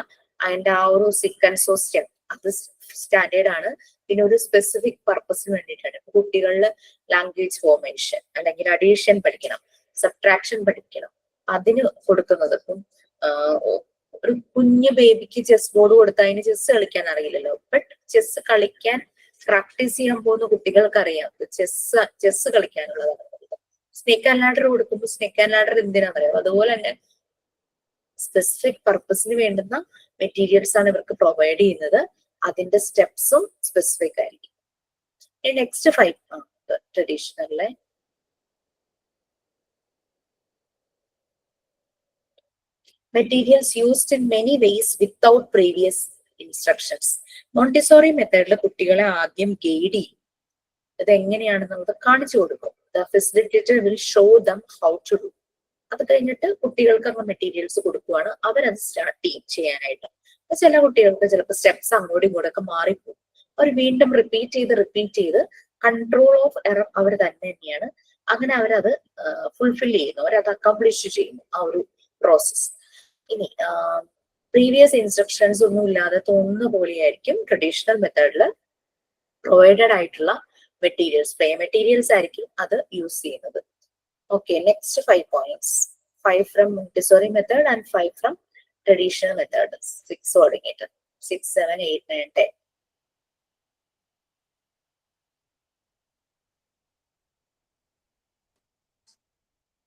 അതിന്റെ ആ ഒരു സീക്വൻസ് ഓഫ് സ്റ്റെപ്പ് അത് സ്റ്റാൻഡേർഡ് ആണ്. പിന്നെ ഒരു സ്പെസിഫിക് പർപ്പസിന് വേണ്ടിയിട്ടാണ്. കുട്ടികളിൽ ലാംഗ്വേജ് ഫോർമേഷൻ അല്ലെങ്കിൽ അഡീഷൻ പഠിക്കണം, സബ്ട്രാക്ഷൻ പഠിക്കണം, അതിന് കൊടുക്കുന്നത്. ഇപ്പം ഒരു കുഞ്ഞു ബേബിക്ക് ചെസ് ബോർഡ് കൊടുത്താൽ അതിന് ചെസ് കളിക്കാൻ അറിയില്ലല്ലോ. ബട്ട് ചെസ് കളിക്കാൻ പ്രാക്ടീസ് ചെയ്യാൻ പോകുന്ന കുട്ടികൾക്ക് അറിയാം ചെസ് കളിക്കാനുള്ളതാണ്. സ്നേക്ക് ആൻഡ് ലാഡർ കൊടുക്കുമ്പോൾ സ്നേക്ക് ആൻഡ് ലാഡർ എന്തിനാണെന്നറിയാം. അതുപോലെ തന്നെ സ്പെസിഫിക് പർപ്പസിന് വേണ്ടുന്ന മെറ്റീരിയൽസ് ആണ് ഇവർക്ക് പ്രൊവൈഡ് ചെയ്യുന്നത്. അതിന്റെ സ്റ്റെപ്സും സ്പെസിഫിക് ആയിരിക്കും. Next 5 ട്രഡീഷണലിലെ materials used in many ways without previous instructions. Montessori മെത്തേഡിൽ കുട്ടികളെ ആദ്യം ഗൈഡ് ചെയ്യും. ഇത് എങ്ങനെയാണെന്നുള്ളത് കാണിച്ചു കൊടുക്കും. The facilitator will show them how to do. അത് കഴിഞ്ഞിട്ട് കുട്ടികൾക്ക് അങ്ങ് മെറ്റീരിയൽസ് കൊടുക്കുവാണ്. അവരത് സ്റ്റാർട്ട് ചെയ്യാനായിട്ട്. ചില കുട്ടികൾക്ക് ചിലപ്പോൾ സ്റ്റെപ്സ് അങ്ങോട്ടും ഇങ്ങോട്ടൊക്കെ മാറിപ്പോകും. അവർ വീണ്ടും റിപ്പീറ്റ് ചെയ്ത് കൺട്രോൾ ഓഫ് എറർ അവർ തന്നെയാണ്. അങ്ങനെ അവരത് ഫുൾഫിൽ ചെയ്യുന്നു, അവരത് അക്കംപ്ലിഷ് ചെയ്യുന്നു ആ ഒരു പ്രോസസ്. ഇനി പ്രീവിയസ് ഇൻസ്ട്രക്ഷൻസ് ഒന്നും ഇല്ലാതെ തോന്നുന്ന പോലെയായിരിക്കും ട്രഡീഷണൽ മെത്തേഡിൽ പ്രൊവൈഡഡ് ആയിട്ടുള്ള മെറ്റീരിയൽസ്, പ്ലേ മെറ്റീരിയൽസ് ആയിരിക്കും അത് യൂസ് ചെയ്യുന്നത്. Okay, next 5 points. 5 from Montessori method and 5 from traditional method. 6 തുടങ്ങിയിട്ട് 6, 7, 8, 9, 10.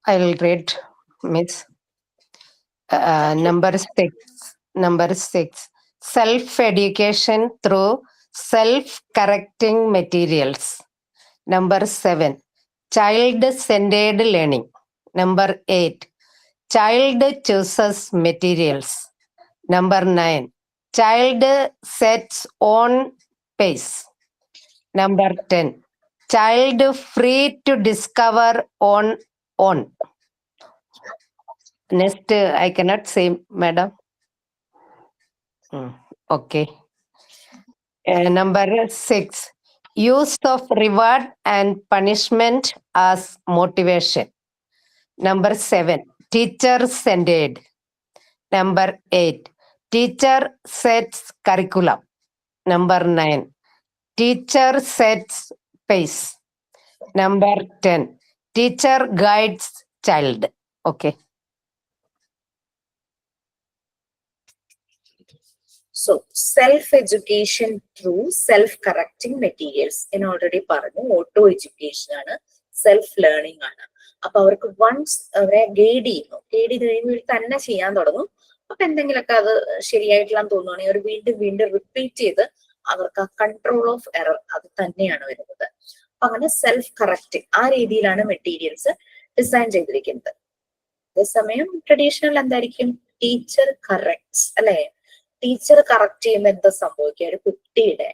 I will read, Miss. Number 6. Self-education through self-correcting materials. Number 7. Child-centered learning. Number 8. Child chooses materials. Number 9. Child sets own pace. Number 10. Child free to discover on. Next, I cannot say, madam. Okay. Number 6. Use of reward and punishment as motivation. Number 7. Teacher-centered. Number 8. Teacher sets curriculum. Number 9. Teacher sets pace. Number 10. Teacher guides child. Okay. So self-education through self-correcting materials. എന്ന് ഓൾറെഡി പറഞ്ഞു. ഓട്ടോ എഡ്യൂക്കേഷൻ ആണ്, സെൽഫ് ലേണിംഗ് ആണ്. അപ്പൊ അവർക്ക് വൺസ് അവരെ ഗൈഡ് ചെയ്ത് കഴിയുമ്പോൾ തന്നെ ചെയ്യാൻ തുടങ്ങും. അപ്പൊ എന്തെങ്കിലുമൊക്കെ അത് ശരിയായിട്ടില്ലാന്ന് തോന്നുകയാണെങ്കിൽ അവർ വീണ്ടും റിപ്പീറ്റ് ചെയ്ത് അവർക്ക് ആ കൺട്രോൾ ഓഫ് എറർ അത് തന്നെയാണ് വരുന്നത്. അപ്പൊ അങ്ങനെ സെൽഫ് കറക്റ്റിംഗ് ആ രീതിയിലാണ് മെറ്റീരിയൽസ് ഡിസൈൻ ചെയ്തിരിക്കുന്നത്. അതേസമയം ട്രഡീഷണൽ എന്തായിരിക്കും? ടീച്ചർ കറക്റ്റ്സ് അല്ലെ? ടീച്ചർ കറക്റ്റ് ചെയ്യുമ്പോൾ എന്താ സംഭവിക്കുക? ഒരു കുട്ടിയുടെ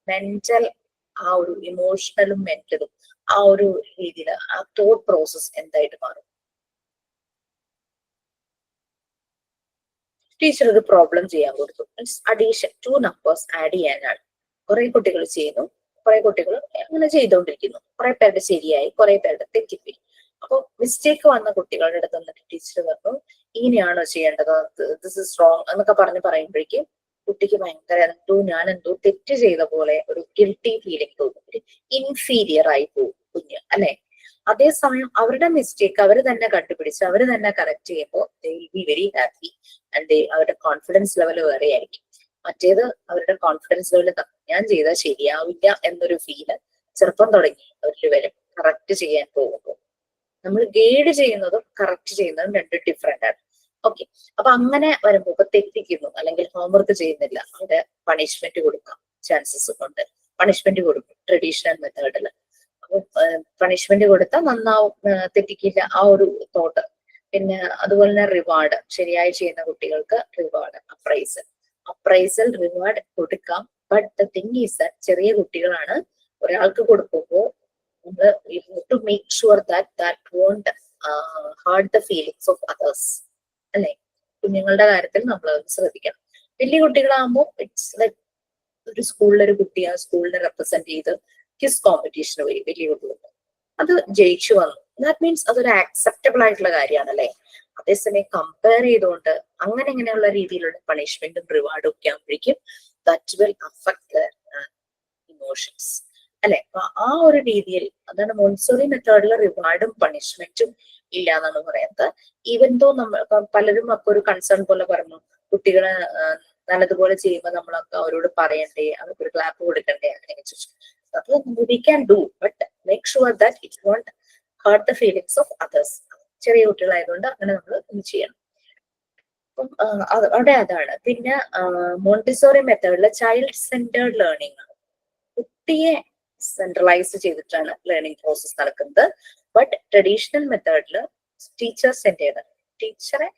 മെന്റൽ ആ ഒരു ഇമോഷണലും മെന്റലും ആ ഒരു രീതിയിൽ ആ തോട്ട് പ്രോസസ് എന്തായിട്ട് മാറും? ടീച്ചർ ഒരു പ്രോബ്ലം ചെയ്യാൻ കൊടുത്തു. അഡീഷൻ 2 നമ്പേഴ്സ് ആഡ് ചെയ്യാനാണ്. കുറെ കുട്ടികൾ ചെയ്യുന്നു, കുറെ കുട്ടികൾ അങ്ങനെ ചെയ്തുകൊണ്ടിരിക്കുന്നു. കുറെ പേരുടെ ശരിയായി, കുറെ പേരുടെ തെറ്റിപ്പോയി. അപ്പൊ മിസ്റ്റേക്ക് വന്ന കുട്ടികളുടെ അടുത്ത് വന്നിട്ട് ടീച്ചർ പറഞ്ഞു, ഇങ്ങനെയാണോ ചെയ്യേണ്ടത്, ദിസ് ഇസ് റോങ് എന്നൊക്കെ പറയുമ്പോഴേക്കും കുട്ടിക്ക് ഭയങ്കര ഞാൻ എന്തോ തെറ്റ് ചെയ്ത പോലെ ഒരു ഗിൽറ്റി ഫീലിംഗ് തോന്നും. ഒരു ഇൻഫീരിയർ ആയി പോകും കുഞ്ഞ് അല്ലെ? അതേസമയം അവരുടെ മിസ്റ്റേക്ക് അവർ തന്നെ കണ്ടുപിടിച്ച് അവർ തന്നെ കറക്റ്റ് ചെയ്യുമ്പോൾ they will be very happy and അവരുടെ കോൺഫിഡൻസ് ലെവൽ വേറെ ആയിരിക്കും. മറ്റേത് അവരുടെ കോൺഫിഡൻസ് ലെവൽ ഞാൻ ചെയ്താൽ ശരിയാവില്ല എന്നൊരു ഫീല് ചെറുപ്പം തുടങ്ങി അവരിൽ വരും. കറക്റ്റ് ചെയ്യാൻ പോകുമ്പോൾ നമ്മൾ ഗൈഡ് ചെയ്യുന്നതും കറക്റ്റ് ചെയ്യുന്നതും രണ്ടും ഡിഫറെന്റ് ആണ്. ഓക്കെ, അപ്പൊ അങ്ങനെ വരുമ്പോൾ ഇപ്പൊ തെറ്റിക്കുന്നു അല്ലെങ്കിൽ ഹോംവർക്ക് ചെയ്യുന്നില്ല, അവിടെ പണിഷ്മെന്റ് കൊടുക്കാം. ചാൻസസ് കൊണ്ട് പണിഷ്മെന്റ് കൊടുക്കും ട്രഡീഷണൽ മെത്തേഡിൽ. അപ്പൊ പണിഷ്മെന്റ് കൊടുത്താൽ നന്നാവും, തെറ്റിക്കില്ല ആ ഒരു തോട്ട്. പിന്നെ അതുപോലെ തന്നെ റിവാർഡ്, ശരിയായി ചെയ്യുന്ന കുട്ടികൾക്ക് റിവാർഡ്, അപ്രൈസൽ റിവാർഡ് കൊടുക്കാം. But the thing is that ചെറിയ കുട്ടികളാണ്, ഒരാൾക്ക് കൊടുക്കുമ്പോൾ നമ്മൾ to make sure that won't hurt the feelings of others അല്ലെ. കുഞ്ഞുങ്ങളുടെ കാര്യത്തിൽ നമ്മൾ ശ്രദ്ധിക്കണം. വലിയ കുട്ടികളാകുമ്പോൾ ഇറ്റ്സ് ലൈക് ഒരു സ്കൂളിലൊരു കുട്ടി ആ സ്കൂളിനെ റെപ്രസെന്റ് ചെയ്ത് ക്വിസ് കോമ്പറ്റീഷന് പോയി വലിയ കുട്ടികൾക്ക്, അത് ജയിച്ചു വന്നു. ദാറ്റ് മീൻസ് അതൊരു ആക്സെപ്റ്റബിൾ ആയിട്ടുള്ള കാര്യമാണ് അല്ലെ. അതേസമയം കമ്പയർ ചെയ്തുകൊണ്ട് അങ്ങനെ ഇങ്ങനെയുള്ള രീതിയിലുള്ള പണിഷ്മെന്റും റിവാർഡും ഒക്കെ ആകുമ്പോഴേക്കും ദാറ്റ് വിൽ അഫക്ട് ഇമോഷൻസ് അല്ലെ. അപ്പൊ ആ ഒരു രീതിയിൽ അതാണ് മോണ്ടിസോറി മെത്തേഡിലെ റിവാർഡും പണിഷ്മെന്റും ഇല്ല എന്നാണ് പറയുന്നത്. ഈവൻ ദോ നമ്മൾ പലരും അപ്പൊ ഒരു കൺസേൺ പോലെ പറഞ്ഞു, കുട്ടികളെ നല്ലതുപോലെ ചെയ്യുമ്പോൾ നമ്മളൊക്കെ അവരോട് പറയണ്ടേ, അവർക്കൊരു ക്ലാപ്പ് കൊടുക്കണ്ടേ, അങ്ങനെ ചോദിച്ചു. അപ്പൊ we can do, but make sure that it won't hurt the feelings of others. ചെറിയ കുട്ടികളായതുകൊണ്ട് അങ്ങനെ നമ്മൾ ഇത് ചെയ്യണം. അപ്പം അവിടെ അതാണ്. പിന്നെ മോണ്ടിസോറി മെത്തേഡില് ചൈൽഡ് സെന്റേർഡ് ലേണിംഗ് ആണ്. കുട്ടിയെ സെൻട്രലൈസ് ചെയ്തിട്ടാണ് ലേണിംഗ് പ്രോസസ് നടക്കുന്നത്. ബട്ട് ട്രഡീഷണൽ മെത്തേഡില് ടീച്ചർ സെന്റേർഡ്, ടീച്ചറെ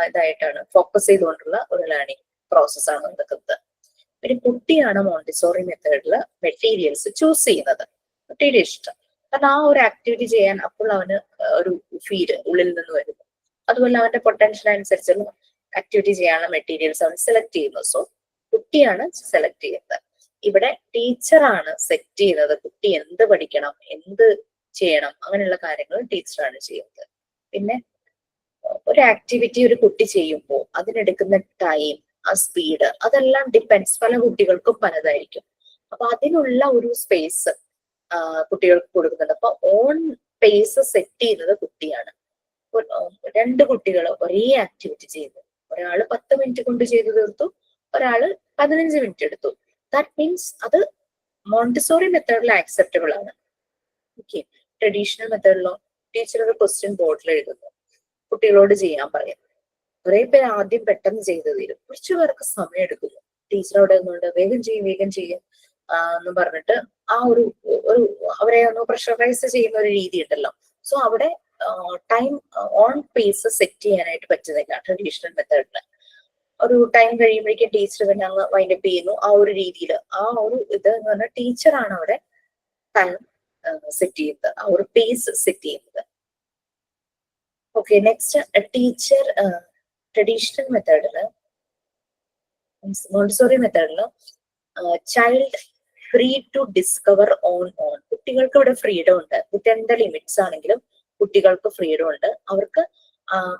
ഇതായിട്ടാണ് ഫോക്കസ് ചെയ്തുകൊണ്ടുള്ള ഒരു ലേണിംഗ് പ്രോസസ്സാണ് നടക്കുന്നത്. പിന്നെ കുട്ടിയാണ് മോണ്ടിസോറി മെത്തേഡില് മെറ്റീരിയൽസ് ചൂസ് ചെയ്യുന്നത്. കുട്ടിയുടെ ഇഷ്ടം, കാരണം ആ ഒരു ആക്ടിവിറ്റി ചെയ്യാൻ അപ്പോൾ അവന് ഒരു ഫീഡ് ഉള്ളിൽ നിന്ന് വരുന്നു. അതുപോലെ അവന്റെ പൊട്ടൻഷ്യൽ അനുസരിച്ചുള്ള ആക്ടിവിറ്റി ചെയ്യാനുള്ള മെറ്റീരിയൽസ് അവൻ സെലക്ട് ചെയ്യുന്നു. സോ കുട്ടിയാണ് സെലക്ട് ചെയ്യുന്നത്. ഇവിടെ ടീച്ചറാണ് സെറ്റ് ചെയ്യുന്നത്. കുട്ടി എന്ത് പഠിക്കണം, എന്ത് ചെയ്യണം, അങ്ങനെയുള്ള കാര്യങ്ങൾ ടീച്ചറാണ് ചെയ്യുന്നത്. പിന്നെ ഒരു ആക്ടിവിറ്റി ഒരു കുട്ടി ചെയ്യുമ്പോൾ അതിനെടുക്കുന്ന ടൈം, ആ സ്പീഡ്, അതെല്ലാം ഡിപ്പെൻഡ്സ്. പല കുട്ടികൾക്കും പലതായിരിക്കും. അപ്പൊ അതിനുള്ള ഒരു സ്പേസ് കുട്ടികൾക്ക് കൊടുക്കുന്നുണ്ട്. അപ്പൊ ഓൺ പേസ് സെറ്റ് ചെയ്യുന്നത് കുട്ടിയാണ്. രണ്ട് കുട്ടികൾ ഒരേ ആക്ടിവിറ്റി ചെയ്തു, ഒരാള് 10 മിനിറ്റ് കൊണ്ട് ചെയ്തു തീർത്തു, ഒരാള് 15 മിനിറ്റ് എടുത്തു. ദാറ്റ് മീൻസ് അത് മോണ്ടിസോറി മെത്തേഡിൽ ആക്സെപ്റ്റബിൾ ആണ്. ഓക്കെ. ട്രഡീഷണൽ മെത്തേഡിലോ ടീച്ചർ ഒരു ക്വസ്റ്റ്യൻ ബോർഡിൽ എഴുതുന്നു, കുട്ടികളോട് ചെയ്യാൻ പറയുന്നു. കുറെ പേര് ആദ്യം പെട്ടെന്ന് ചെയ്തു തീരും, കുറച്ചു പേർക്ക് സമയം എടുക്കുന്നു. ടീച്ചർ അവിടെ നിന്നുകൊണ്ട് വേഗം ചെയ്യും എന്ന് പറഞ്ഞിട്ട് ആ ഒരു അവരെ ഒന്ന് പ്രഷറൈസ് ചെയ്യുന്ന ഒരു രീതി ഉണ്ടല്ലോ. സോ അവിടെ ടൈം ഓൺ പേസ് സെറ്റ് ചെയ്യാനായിട്ട് പറ്റുന്നില്ല ട്രഡീഷണൽ മെത്തേഡില്. ഒരു ടൈം കഴിയുമ്പോഴേക്കും ടീച്ചർ തന്നെ അങ്ങ് വൈൻഡപ്പ് ചെയ്യുന്നു. ആ ഒരു രീതിയിൽ ആ ഒരു ഇത് എന്ന് പറഞ്ഞാൽ ടീച്ചറാണ് അവിടെ ടൈം സെറ്റ് ചെയ്യുന്നത്, ആ ഒരു പേസ് സെറ്റ് ചെയ്യുന്നത്. ഓക്കെ. നെക്സ്റ്റ് ടീച്ചർ ട്രഡീഷണൽ മെത്തേഡില് മോണ്ടിസോറി മെത്തേഡില് child free to discover own. കുട്ടികൾക്ക് ഇവിടെ ഫ്രീഡം ഉണ്ട്. വിത്തിൻ ദ ലിമിറ്റ്സ് ആണെങ്കിലും കുട്ടികൾക്ക് ഫ്രീഡം ഉണ്ട്. അവർക്ക്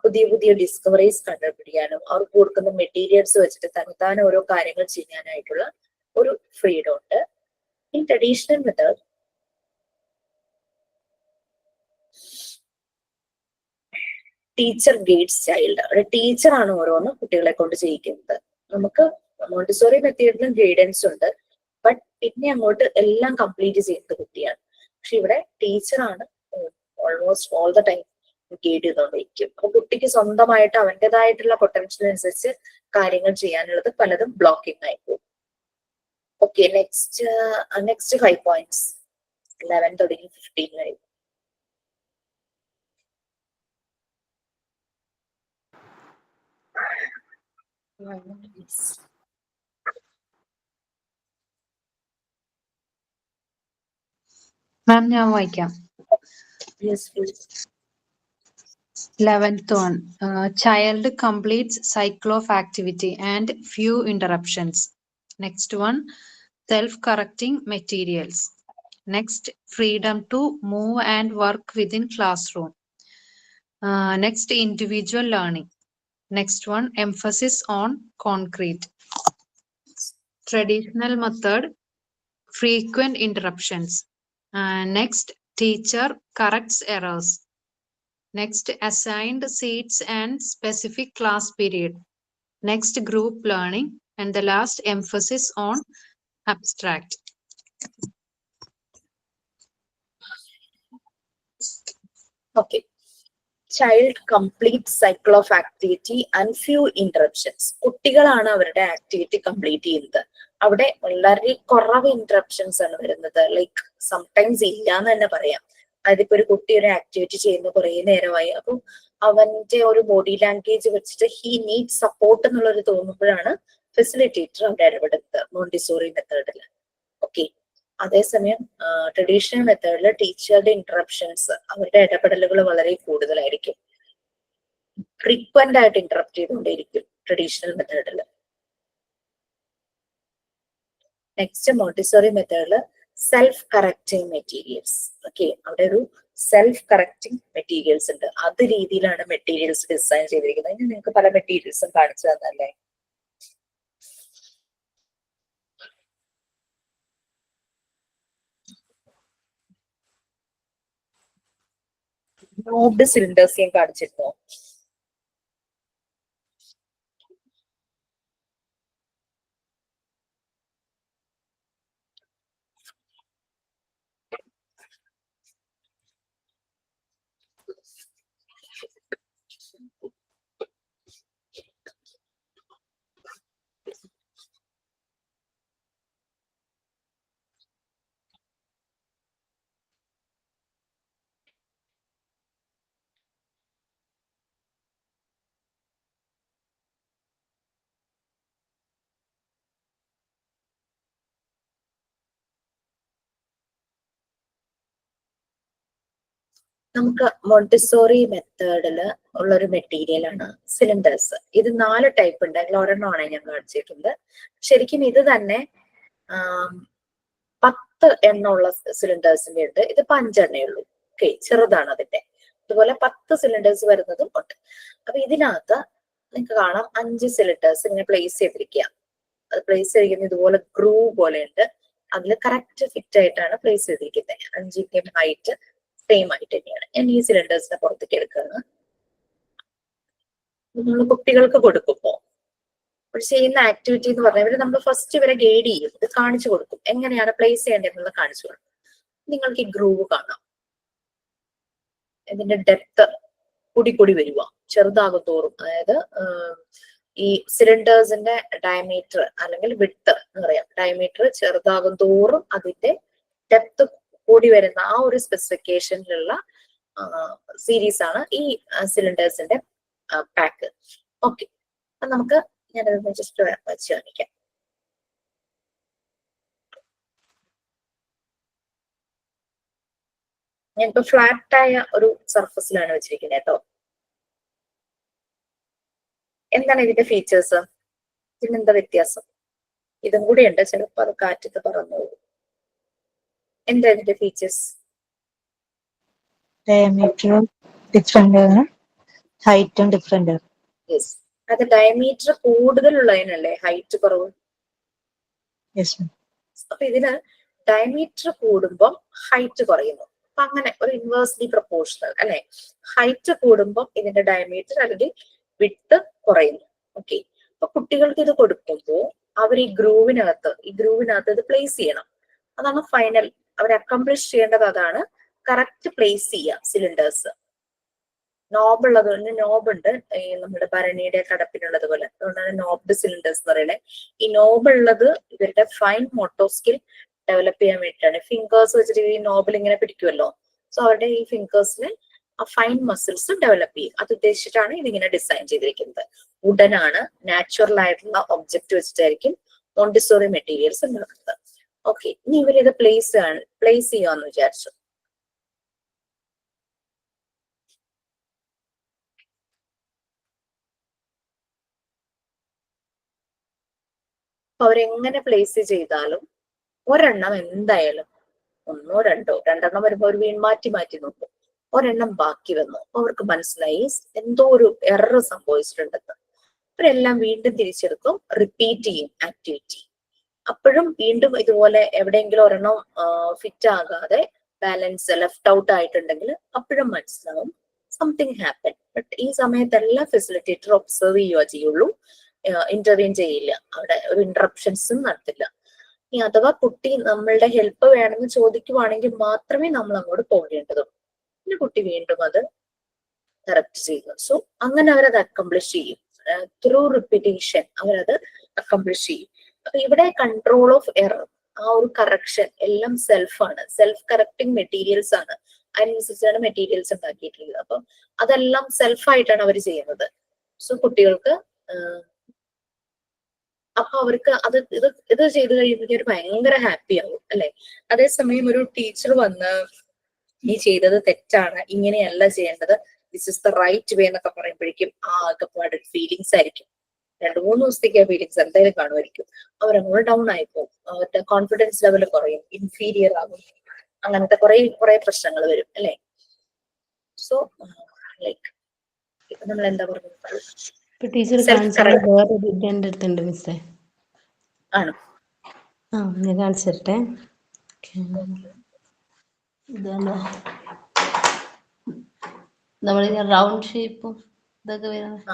പുതിയ പുതിയ ഡിസ്കവറീസ് കണ്ടുപിടിക്കാനും അവർക്ക് കൊടുക്കുന്ന മെറ്റീരിയൽസ് വെച്ചിട്ട് തന്നെത്താനെ ഓരോ കാര്യങ്ങൾ ചെയ്യാനായിട്ടുള്ള ഒരു ഫ്രീഡം ഉണ്ട്. In traditional method teacher guides child. അവിടെ ടീച്ചറാണ് ഓരോന്ന് കുട്ടികളെ കൊണ്ട് ചെയ്യിക്കുന്നത്. നമുക്ക് മോണ്ടിസോറി മെത്തേഡിലും ഗൈഡൻസ് ഉണ്ട്, ബട്ട് പിന്നെ അങ്ങോട്ട് എല്ലാം കംപ്ലീറ്റ് ചെയ്യുന്നത് കുട്ടിയാണ്. പക്ഷെ ഇവിടെ ടീച്ചറാണ് almost all the time guide ചെയ്തുകൊണ്ടിരിക്കും. അപ്പൊ കുട്ടിക്ക് സ്വന്തമായിട്ട് അവൻ്റെതായിട്ടുള്ള പൊട്ടൻഷ്യൽ അനുസരിച്ച് കാര്യങ്ങൾ ചെയ്യാനുള്ളത് പലതും ബ്ലോക്കിംഗ് ആയിപ്പോകും. ഓക്കെ. നെക്സ്റ്റ് 5 പോയിന്റ്സ് 11 തുടങ്ങി 15 വരെ. മാം ഞാൻ വായിക്കാം. Yes, please. 11th one, child completes cycle of activity and few interruptions. Next one, self-correcting materials. Next, freedom to move and work within classroom. Next, individual learning. Next one, emphasis on concrete. Traditional method, frequent interruptions. Next, teacher corrects errors. Next, assigned seats and specific class period. Next, group learning. And the last, emphasis on abstract. Okay. Child complete cycle of activity and few interruptions. കുട്ടികളാണ് അവരുടെ ആക്ടിവിറ്റി കംപ്ലീറ്റ് ചെയ്യുന്നത്. അവിടെ വളരെ കുറവ് ഇന്ററപ്ഷൻസ് ആണ് വരുന്നത്. ലൈക്ക് സംടൈംസ് ഇല്ല എന്ന് തന്നെ പറയാം. അതിപ്പോ ഒരു കുട്ടി ഒരു ആക്ടിവിറ്റി ചെയ്യുന്ന കുറെ നേരമായി, അപ്പൊ അവന്റെ ഒരു ബോഡി ലാംഗ്വേജ് വെച്ചിട്ട് ഹി നീഡ് സപ്പോർട്ട് എന്നുള്ളൊരു തോന്നുമ്പോഴാണ് ഫെസിലിറ്റേറ്റർ അവിടെ ഇടപെടുന്നത് മോണ്ടിസോറി മെത്തേഡിൽ. ഓക്കെ, അതേസമയം ട്രഡീഷണൽ മെത്തേഡിൽ ടീച്ചറുടെ ഇന്ററപ്ഷൻസ്, അവരുടെ ഇടപെടലുകൾ വളരെ കൂടുതലായിരിക്കും. ഫ്രീക്വന്റ് ആയിട്ട് ഇന്ററപ്റ്റ് ചെയ്തുകൊണ്ടേയിരിക്കും ട്രഡീഷണൽ മെത്തേഡിൽ. നെക്സ്റ്റ് മോണ്ടിസോറി മെത്തേഡിൽ സെൽഫ് കറക്റ്റിംഗ് മെറ്റീരിയൽസ്. ഓക്കെ, അവിടെ ഒരു സെൽഫ് കറക്റ്റിംഗ് മെറ്റീരിയൽസ് ഉണ്ട്. അത് രീതിയിലാണ് മെറ്റീരിയൽസ് ഡിസൈൻ ചെയ്തിരിക്കുന്നത്. ഇനി നിങ്ങൾക്ക് പല മെറ്റീരിയൽസും കാണിച്ചു തന്നല്ലേ. നോബ്ഡ് സിലിണ്ടേഴ്സ് ഞാൻ കാണിച്ചിരുന്നോ? നമുക്ക് മോണ്ടിസോറി മെത്തേഡില് ഉള്ളൊരു മെറ്റീരിയൽ ആണ് സിലിണ്ടേഴ്സ്. ഇത് 4 ടൈപ്പ് ഉണ്ട്. അതിൽ ഒരെണ്ണമാണ് ഞാൻ കാണിച്ചിട്ടുണ്ട്. ശരിക്കും ഇത് തന്നെ 10 എണ്ണമുള്ള സിലിണ്ടേഴ്സിന്റെ ഉണ്ട്. ഇതിപ്പോ 5 എണ്ണേ ഉള്ളൂ. ഓക്കെ, ചെറുതാണ് അതിന്റെ. അതുപോലെ 10 സിലിണ്ടേഴ്സ് വരുന്നതും ഉണ്ട്. അപ്പൊ ഇതിനകത്ത് നിങ്ങൾക്ക് കാണാം 5 സിലിണ്ടേഴ്സ് ഇങ്ങനെ പ്ലേസ് ചെയ്തിരിക്കുക. അത് പ്ലേസ് ചെയ്തിരിക്കുന്നത് ഇതുപോലെ ഗ്രൂവ് പോലെ ഉണ്ട്. അതിൽ കറക്റ്റ് ഫിറ്റ് ആയിട്ടാണ് പ്ലേസ് ചെയ്തിരിക്കുന്നത്. 5ന്റെയും ഹൈറ്റ് സെയിം ആയിട്ട് തന്നെയാണ്. ഞാൻ ഈ സിലിണ്ടേഴ്സിനെ പുറത്തേക്ക് എടുക്കുകയാണ്. നമ്മൾ കുട്ടികൾക്ക് കൊടുക്കുമ്പോ ചെയ്യുന്ന ആക്ടിവിറ്റി എന്ന് പറഞ്ഞാൽ ഇവര് നമ്മൾ ഫസ്റ്റ് ഇവരെ ഗൈഡ് ചെയ്യും. ഇത് കാണിച്ചു കൊടുക്കും, എങ്ങനെയാണ് പ്ലേസ് ചെയ്യേണ്ടതെന്നുള്ളത് കാണിച്ചു കൊടുക്കും. നിങ്ങൾക്ക് ഈ ഗ്രൂവ് കാണാം. ഇതിന്റെ ഡെപ്ത് കൂടി വരുക, ചെറുതാകും തോറും. അതായത് ഈ സിലിണ്ടേഴ്സിന്റെ ഡയമീറ്റർ അല്ലെങ്കിൽ വിഡ്ത്ത് എന്ന് പറയാം, ഡയമീറ്റർ ചെറുതാകും തോറും അതിന്റെ ഡെപ്ത് കൂടി വരുന്ന ആ ഒരു സ്പെസിഫിക്കേഷനിലുള്ള സീരീസ് ആണ് ഈ സിലിണ്ടേഴ്സിന്റെ പാക്ക്. ഓക്കെ, അപ്പൊ നമുക്ക് ഞാനത് ജസ്റ്റ് വെച്ച് കാണിക്കാം. ഞാനിപ്പോ ഫ്ലാറ്റ് ആയ ഒരു സർഫസിലാണ് വെച്ചിരിക്കുന്നത് കേട്ടോ. എന്താണ് ഇതിന്റെ ഫീച്ചേഴ്സ്? ഇതിനെന്താ വ്യത്യാസം? ഇതും കൂടി ഉണ്ട്, ചിലപ്പോ അത് കാറ്റത്ത് പറന്നു. എന്താ ഇതിന്റെ ഫീച്ചേഴ്സ്? ഡയമീറ്റർ ഡിഫറെന്റ് ആണ്, ഹൈറ്റും ഡിഫറെന്റ് ആണ്. യെസ്, അത് ഡയമീറ്റർ കൂടുതലുള്ളതിനല്ലേ ഹൈറ്റ് കുറവ്? അപ്പൊ ഇതിന് ഡയമീറ്റർ കൂടുമ്പം ഹൈറ്റ് കുറയുന്നു. അപ്പൊ അങ്ങനെ ഒരു ഇൻവേഴ്സ്ലി പ്രൊപ്പോർഷണൽ അല്ലെ. ഹൈറ്റ് കൂടുമ്പം ഇതിന്റെ ഡയമീറ്റർ അല്ലെങ്കിൽ വിഡ്ത്ത് കുറയുന്നു. ഓക്കെ, അപ്പൊ കുട്ടികൾക്ക് ഇത് കൊടുക്കുമ്പോൾ അവർ ഈ ഗ്രൂവിനകത്ത് ഇത് പ്ലേസ് ചെയ്യണം. അതാണ് ഫൈനൽ അവർ അക്കംപ്ലിഷ് ചെയ്യേണ്ടത്. അതാണ് കറക്റ്റ് പ്ലേസ് ചെയ്യുക സിലിണ്ടേഴ്സ്. നോബ് ഉള്ളതുകൊണ്ട്, നോബ് ഉണ്ട് നമ്മുടെ ഭരണിയുടെ കടപ്പിനുള്ളത് പോലെ, അതുകൊണ്ടാണ് നോബ്ഡ് സിലിണ്ടേഴ്സ് എന്ന് പറയുന്നത്. ഈ നോബ് ഉള്ളത് ഇവരുടെ ഫൈൻ മോട്ടോ സ്കിൽ ഡെവലപ്പ് ചെയ്യാൻ വേണ്ടിയിട്ടാണ്. ഫിംഗേഴ്സ് വെച്ചിട്ട് ഈ നോബിൽ ഇങ്ങനെ പിടിക്കുമല്ലോ, സോ അവരുടെ ഈ ഫിംഗേഴ്സിന് ആ ഫൈൻ മസിൽസ് ഡെവലപ്പ് ചെയ്യും. അത് ഉദ്ദേശിച്ചിട്ടാണ് ഇതിങ്ങനെ ഡിസൈൻ ചെയ്തിരിക്കുന്നത്. വുഡനാണ്, നാച്ചുറൽ ആയിട്ടുള്ള ഒബ്ജക്ട് വെച്ചിട്ടായിരിക്കും മോണ്ടിസോറി മെറ്റീരിയൽസ് ഉണ്ടാക്കുന്നത്. ഓക്കെ, ഇനി ഇവരിത് പ്ലേസ് ചെയ്യാന്ന് വിചാരിച്ചു. അപ്പൊ അവരെങ്ങനെ പ്ലേസ് ചെയ്താലും ഒരെണ്ണം എന്തായാലും, 1 2 രണ്ടെണ്ണം വരുമ്പോ ഒരു മാറ്റി നോക്കും. ഒരെണ്ണം ബാക്കി വന്നു. അവർക്ക് മനസ്സിലായി എന്തോ ഒരു എറർ സംഭവിച്ചിട്ടുണ്ടെന്ന്. അവരെല്ലാം വീണ്ടും തിരിച്ചെടുക്കും, റിപ്പീറ്റ് ചെയ്യും ആക്ടിവിറ്റി. അപ്പോഴും വീണ്ടും ഇതുപോലെ എവിടെയെങ്കിലും ഒരെണ്ണം ഫിറ്റ് ആകാതെ ബാലൻസ് ലെഫ്റ്റ് ഔട്ട് ആയിട്ടുണ്ടെങ്കിൽ അപ്പോഴും മനസ്സിലാവും സംതിങ് ഹാപ്പൻ. ബട്ട് ഈ സമയത്തെല്ലാം ഫെസിലിറ്റേറ്റർ ഒബ്സർവ് ചെയ്യുള്ളൂ, ഇന്റർവ്യൂൻ ചെയ്യില്ല. അവിടെ ഒരു ഇന്ററപ്ഷൻസും നടത്തില്ല. ഇനി അഥവാ കുട്ടി നമ്മളുടെ ഹെൽപ്പ് വേണമെന്ന് ചോദിക്കുവാണെങ്കിൽ മാത്രമേ നമ്മൾ അങ്ങോട്ട് പോകേണ്ടതുള്ളൂ. പിന്നെ കുട്ടി വീണ്ടും അത് കറക്റ്റ് ചെയ്യുന്നു. സോ അങ്ങനെ അവരത് അക്കംപ്ലിഷ് ചെയ്യും. ത്രൂ റിപ്പീറ്റേഷൻ അവരത് അക്കംപ്ലിഷ് ചെയ്യും. അപ്പൊ ഇവിടെ കൺട്രോൾ ഓഫ് എറർ, ആ ഒരു കറക്ഷൻ എല്ലാം സെൽഫാണ്, സെൽഫ് കറക്റ്റിംഗ് മെറ്റീരിയൽസ് ആണ്. അതിനനുസരിച്ചാണ് മെറ്റീരിയൽസ് ഉണ്ടാക്കിയിട്ടുള്ളത്. അപ്പൊ അതെല്ലാം സെൽഫായിട്ടാണ് അവർ ചെയ്യുന്നത്. സോ കുട്ടികൾക്ക് അപ്പൊ അവർക്ക് ഇത് ചെയ്ത് കഴിയുമ്പോൾ ഒരു ഭയങ്കര ഹാപ്പി ആവും അല്ലെ. അതേസമയം ഒരു ടീച്ചർ വന്ന് ഈ ചെയ്തത് തെറ്റാണ്, ഇങ്ങനെയല്ല ചെയ്യേണ്ടത്, this is the right way എന്നൊക്കെ പറയുമ്പോഴേക്കും ആകെപ്പാട് ഫീലിങ്സ് ആയിരിക്കും. 2-3 ദിവസത്തേക്ക് ആ ഫീലിങ്സ് എന്തായാലും കാണുമായിരിക്കും. അവരങ്ങോട്ട് ഡൗൺ ആയിപ്പോവും, അവരുടെ കോൺഫിഡൻസ് ലെവൽ കുറയും, ഇൻഫീരിയർ ആകും, അങ്ങനത്തെ കുറെ പ്രശ്നങ്ങൾ വരും അല്ലെ. സോ ലൈക്ക് നമ്മൾ എന്താ പറയുന്നത്, ടീച്ചർ സെൽഫ് കറക്റ്റ് വേറൊരു ഇത് എൻ്റെ അടുത്തുണ്ട് മിസ്സേ. ആണ്. ഞാൻ കാണിച്ചു തരട്ടെ. ഇതാണ് നമ്മളിങ്ങനെ റൗണ്ട് ഷേപ്പും ഇതൊക്കെ വരുന്നത്.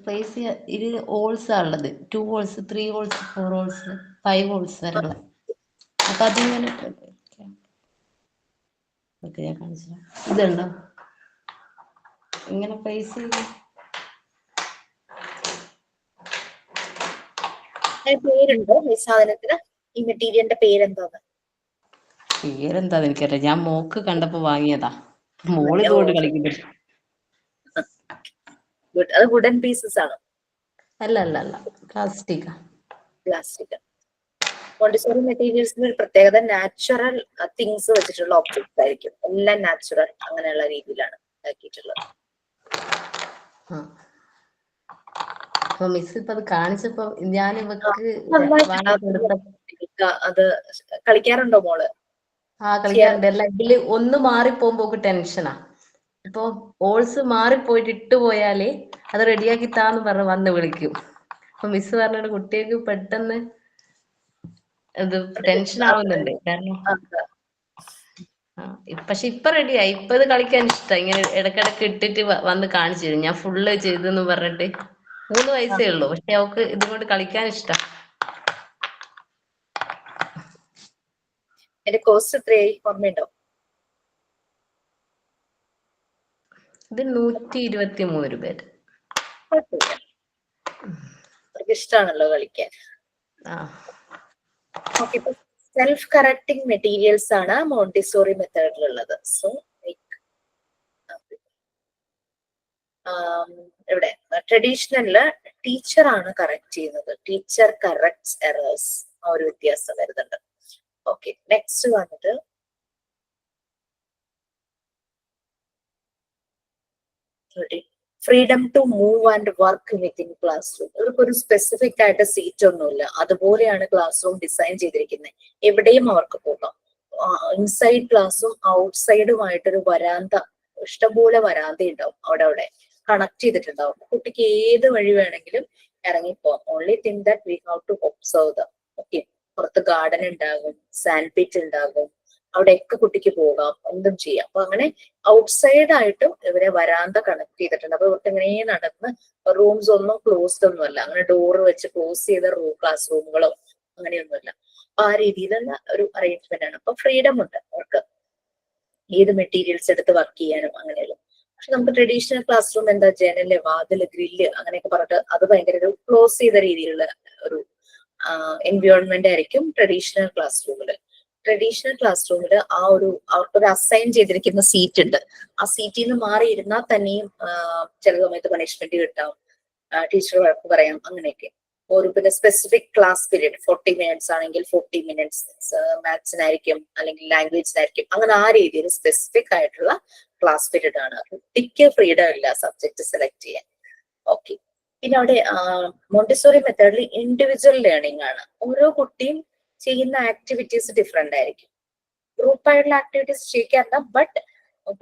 പ്ലേസ് ചെയ്യുക. ഇതിൽ ഹോൾസ് ആണ് ഉള്ളത്. 2 ഹോൾസ്, 3 ഹോൾസ്, 4 ഹോൾസ്, 5 ഹോൾസ് വരെ ഉള്ളത്. അപ്പൊ അതിങ്ങനെ ഓക്കെ ഞാൻ കാണിച്ചു തരാം. ഇതുണ്ടോ ഇങ്ങനെ പ്ലേസ് ചെയ്ത് പേരുണ്ടോ ഈ സാധനത്തിന്? ഈ മെറ്റീരിയലിന്റെ പേരെന്താണ്? പേരെന്താ എനിക്കറിയാം. ഞാൻ മോക്ക് കണ്ടപ്പോ വാങ്ങിയതാ. മോള് ഇതുകൊണ്ട് കളിക്കുന്നുണ്ട്. അത് വുഡൻ പീസസ് ആണ്? അല്ല പ്ലാസ്റ്റിക്. പ്ലാസ്റ്റിക്. മോണ്ടിസോറി മെറ്റീരിയൽസിന്റെ ഒരു പ്രത്യേകത നാച്ചുറൽ തിങ്സ് വെച്ചിട്ടുള്ള ഒബ്ജക്ട്സ് ആയിരിക്കും. എല്ലാം നാച്ചുറൽ അങ്ങനെയുള്ള രീതിയിലാണ് ആക്കിയിട്ടുള്ളത്. അപ്പൊ മിസ് ഇപ്പൊ അത് കാണിച്ചപ്പോ ഞാൻ ഇവക്ക് അത് കളിക്കാറുണ്ടോ മോള്? കളിക്കാറുണ്ട്. അല്ല ഇതില് ഒന്ന് മാറിപ്പോകുമ്പോ ടെൻഷനാ. ഇപ്പൊ ഓൾസ് മാറിപ്പോയിട്ട് ഇട്ടുപോയാല് അത് റെഡിയാക്കി താന്ന് പറഞ്ഞ് വന്ന് വിളിക്കും. അപ്പൊ മിസ് പറഞ്ഞിട്ട് കുട്ടികൾക്ക് പെട്ടെന്ന് ഇത് ടെൻഷൻ ആവുന്നുണ്ട്. കാരണം പക്ഷെ ഇപ്പൊ റെഡിയായി. ഇപ്പൊ ഇത് കളിക്കാൻ ഇഷ്ടം. ഇങ്ങനെ ഇടക്കിടക്ക് ഇട്ടിട്ട് വന്ന് കാണിച്ചു തരും. ഞാൻ ഫുള്ള് ചെയ്തെന്ന് പറഞ്ഞിട്ട്. 3 വയസ്സേ ഉള്ളൂ, പക്ഷെ അവക്ക് ഇതുകൊണ്ട് കളിക്കാൻ ഇഷ്ടം. എന്റെ കോസ്റ്റ് എത്രയായി ഓർമ്മയുണ്ടോ? ഇത് 123 രൂപ. അവർക്ക് ഇഷ്ടമാണല്ലോ കളിക്കാൻ. ഓക്കെ, ഇപ്പൊ സെൽഫ് കറക്റ്റിംഗ് മെറ്റീരിയൽസ് ആണ് മോണ്ടിസോറി മെത്തേഡിലുള്ളത്. സോ ഇവിടെ ട്രഡീഷണലില് ടീച്ചർ ആണ് കറക്റ്റ് ചെയ്യുന്നത്. Teacher corrects errors. ആ ഒരു വ്യത്യാസം വരുന്നുണ്ട്. ഓക്കെ, നെക്സ്റ്റ് വന്നിട്ട് freedom to move and work within classroom. ഇവർക്ക് ഒരു സ്പെസിഫിക് ആയിട്ട് സീറ്റ് ഒന്നുമില്ല. അതുപോലെയാണ് ക്ലാസ് റൂം ഡിസൈൻ ചെയ്തിരിക്കുന്നത്. എവിടെയും അവർക്ക് പോകാം. ഇൻസൈഡ് ക്ലാസ്സും ഔട്ട്സൈഡുമായിട്ടൊരു വരാന്ത, ഇഷ്ടംപോലെ വരാന്ത ഉണ്ടാവും. അവിടെ കണക്ട് ചെയ്തിട്ടുണ്ടാവും. കുട്ടിക്ക് ഏത് വഴി വേണമെങ്കിലും ഇറങ്ങിപ്പോവാം. Only thing that we have to observe them. Okay, പുറത്ത് ഗാർഡൻ ഉണ്ടാകും, സാൻഡ് പിറ്റ് ഉണ്ടാകും, അവിടെയൊക്കെ കുട്ടിക്ക് പോകാം, എന്തും ചെയ്യാം. അപ്പൊ അങ്ങനെ ഔട്ട്സൈഡ് ആയിട്ടും ഇവരെ വരാന്ത കണക്ട് ചെയ്തിട്ടുണ്ട്. അപ്പൊ ഇവർക്ക് ഇങ്ങനെ നടന്ന് റൂംസ് ഒന്നും ക്ലോസ്ഡ് ഒന്നുമല്ല. അങ്ങനെ ഡോറ് വെച്ച് ക്ലോസ് ചെയ്ത ക്ലാസ് റൂമുകളോ അങ്ങനെയൊന്നുമില്ല. അപ്പൊ ആ രീതിയിലുള്ള ഒരു അറേഞ്ച്മെന്റ് ആണ്. അപ്പൊ ഫ്രീഡം ഉണ്ട് അവർക്ക് ഏത് മെറ്റീരിയൽസ് എടുത്ത് വർക്ക് ചെയ്യാനും അങ്ങനെയുള്ള. പക്ഷെ നമുക്ക് ട്രഡീഷണൽ ക്ലാസ് റൂം എന്താ, ജനല്, വാതില്, ഗ്രില്ല് അങ്ങനെയൊക്കെ പറഞ്ഞിട്ട് അത് ഭയങ്കര ഒരു ക്ലോസ് ചെയ്ത രീതിയിലുള്ള ഒരു എൻവയോൺമെന്റ് ആയിരിക്കും ട്രഡീഷണൽ ക്ലാസ് റൂമില്. ട്രഡീഷണൽ ക്ലാസ് റൂമില് അവർക്കൊരു അസൈൻ ചെയ്തിരിക്കുന്ന സീറ്റ് ഉണ്ട്. ആ സീറ്റിൽ നിന്ന് മാറി ഇരുന്നാൽ തന്നെയും ചില സമയത്ത് പണിഷ്മെന്റ് കിട്ടാം, ടീച്ചർ വഴക്ക് പറയാം, അങ്ങനെയൊക്കെ. പിന്നെ സ്പെസിഫിക് ക്ലാസ് പീരീഡ് 40 മിനിറ്റ്സ് ആണെങ്കിൽ 40 മിനിറ്റ്സ് മാത്സിനായിരിക്കും, അല്ലെങ്കിൽ ലാംഗ്വേജിനായിരിക്കും. അങ്ങനെ ആ രീതിയിൽ സ്പെസിഫിക് ആയിട്ടുള്ള ക്ലാസ് പീരീഡ് ആണ്. കുട്ടിക്ക് ഫ്രീഡം ഇല്ല സബ്ജക്ട് സെലക്ട് ചെയ്യാൻ. ഓക്കെ, പിന്നെ അവിടെ മോണ്ടിസോറി മെത്തേഡിൽ ഇൻഡിവിജ്വൽ ലേണിംഗ് ആണ്. ഓരോ കുട്ടിയും ചെയ്യുന്ന ആക്ടിവിറ്റീസ് ഡിഫറെന്റ് ആയിരിക്കും. ഗ്രൂപ്പായിട്ടുള്ള ആക്ടിവിറ്റീസ് ചെയ്യിക്കാറില്ല, ബട്ട്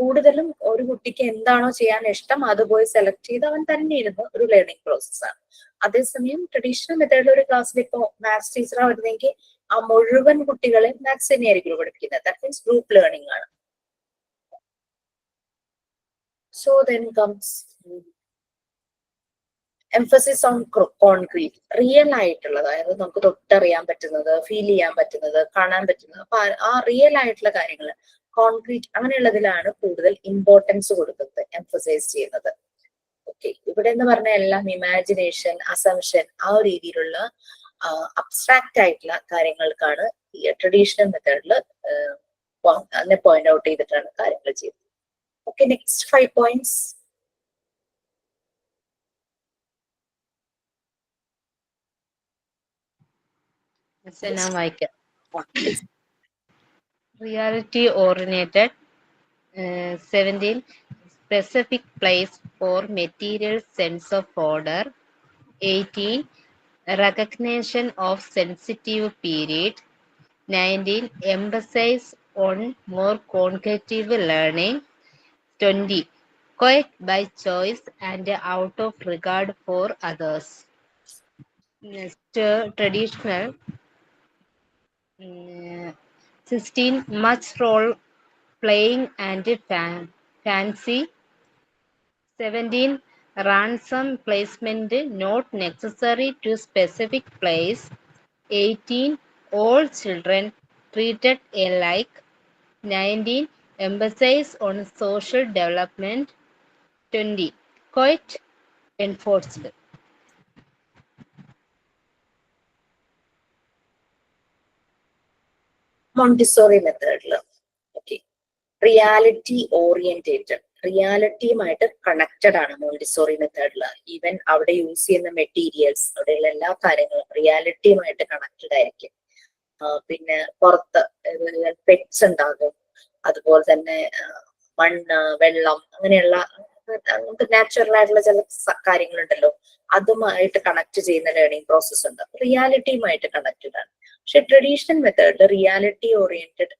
കൂടുതലും ഒരു കുട്ടിക്ക് എന്താണോ ചെയ്യാൻ ഇഷ്ടം അത് പോയി സെലക്ട് ചെയ്ത് അവൻ തന്നെ ഇരുന്ന് ഒരു ലേണിംഗ് പ്രോസസ് ആണ്. അതേസമയം ട്രഡീഷണൽ മെത്തേഡിൽ ഒരു ക്ലാസ്സിൽ ഇപ്പോ മാത്സ് ടീച്ചറാണ് വരുന്നെങ്കിൽ ആ മുഴുവൻ കുട്ടികളെ മാത്സ് തന്നെയായിരിക്കും പഠിപ്പിക്കുന്നത്. ദാറ്റ് മീൻസ് ഗ്രൂപ്പ് ലേണിംഗ് ആണ്. So then comes emphasis on concrete. Real ആയിട്ടുള്ളത്, അതായത് നമുക്ക് തൊട്ടറിയാൻ പറ്റുന്നത്, ഫീൽ ചെയ്യാൻ പറ്റുന്നത്, കാണാൻ പറ്റുന്നത്. അപ്പൊ ആ റിയൽ ആയിട്ടുള്ള കാര്യങ്ങൾ, കോൺക്രീറ്റ് അങ്ങനെയുള്ളതിലാണ് കൂടുതൽ ഇമ്പോർട്ടൻസ് കൊടുക്കുന്നത്, എംഫസൈസ് ചെയ്യുന്നത്. ഓക്കെ, ഇവിടെ എന്ന് പറഞ്ഞാൽ എല്ലാം ഇമാജിനേഷൻ, അസംഷൻ, ആ ഒരു രീതിയിലുള്ള അബ്സ്ട്രാക്ട് ആയിട്ടുള്ള കാര്യങ്ങൾക്കാണ് ഈ ട്രഡീഷണൽ മെത്തേഡിൽ അതിനെ പോയിന്റ് ഔട്ട് ചെയ്തിട്ടാണ് കാര്യങ്ങൾ ചെയ്യുന്നത്. Okay, next 5 points. ഞാൻ വായിക്കാം. Reality oriented. 17. Specific place for material sense of order. 18. Recognition of sensitive period. 19. Emphasis on more cognitive learning. 20. Quiet by choice and out of regard for others. Next, traditional. 16. Much role playing and fancy. 17. Ransom placement not necessary to specific place. 18. All children treated alike. 19. Emphasis on social development. 20. Quite enforced. Montessori മെത്തേഡില് ഓക്കെ, റിയാലിറ്റി ഓറിയന്റേറ്റഡ്, റിയാലിറ്റിയുമായിട്ട് കണക്റ്റഡ് ആണ് മോണ്ടിസോറി മെത്തേഡില്. ഈവൻ അവിടെ യൂസ് ചെയ്യുന്ന മെറ്റീരിയൽസ്, അവിടെയുള്ള എല്ലാ കാര്യങ്ങളും റിയാലിറ്റിയുമായിട്ട് കണക്റ്റഡ് ആയിരിക്കും. പിന്നെ പുറത്ത് പെറ്റ്സ് ഉണ്ടാകും, അതുപോലെ തന്നെ മണ്ണ്, വെള്ളം, അങ്ങനെയുള്ള നമുക്ക് നാച്ചുറൽ ആയിട്ടുള്ള ചില കാര്യങ്ങളുണ്ടല്ലോ, അതുമായിട്ട് കണക്ട് ചെയ്യുന്ന ലേണിംഗ് പ്രോസസ് ഉണ്ട്. റിയാലിറ്റിയുമായിട്ട് കണക്റ്റഡ് ആണ്. പക്ഷെ ട്രഡീഷണൽ മെത്തേഡിൽ റിയാലിറ്റി ഓറിയന്റഡ്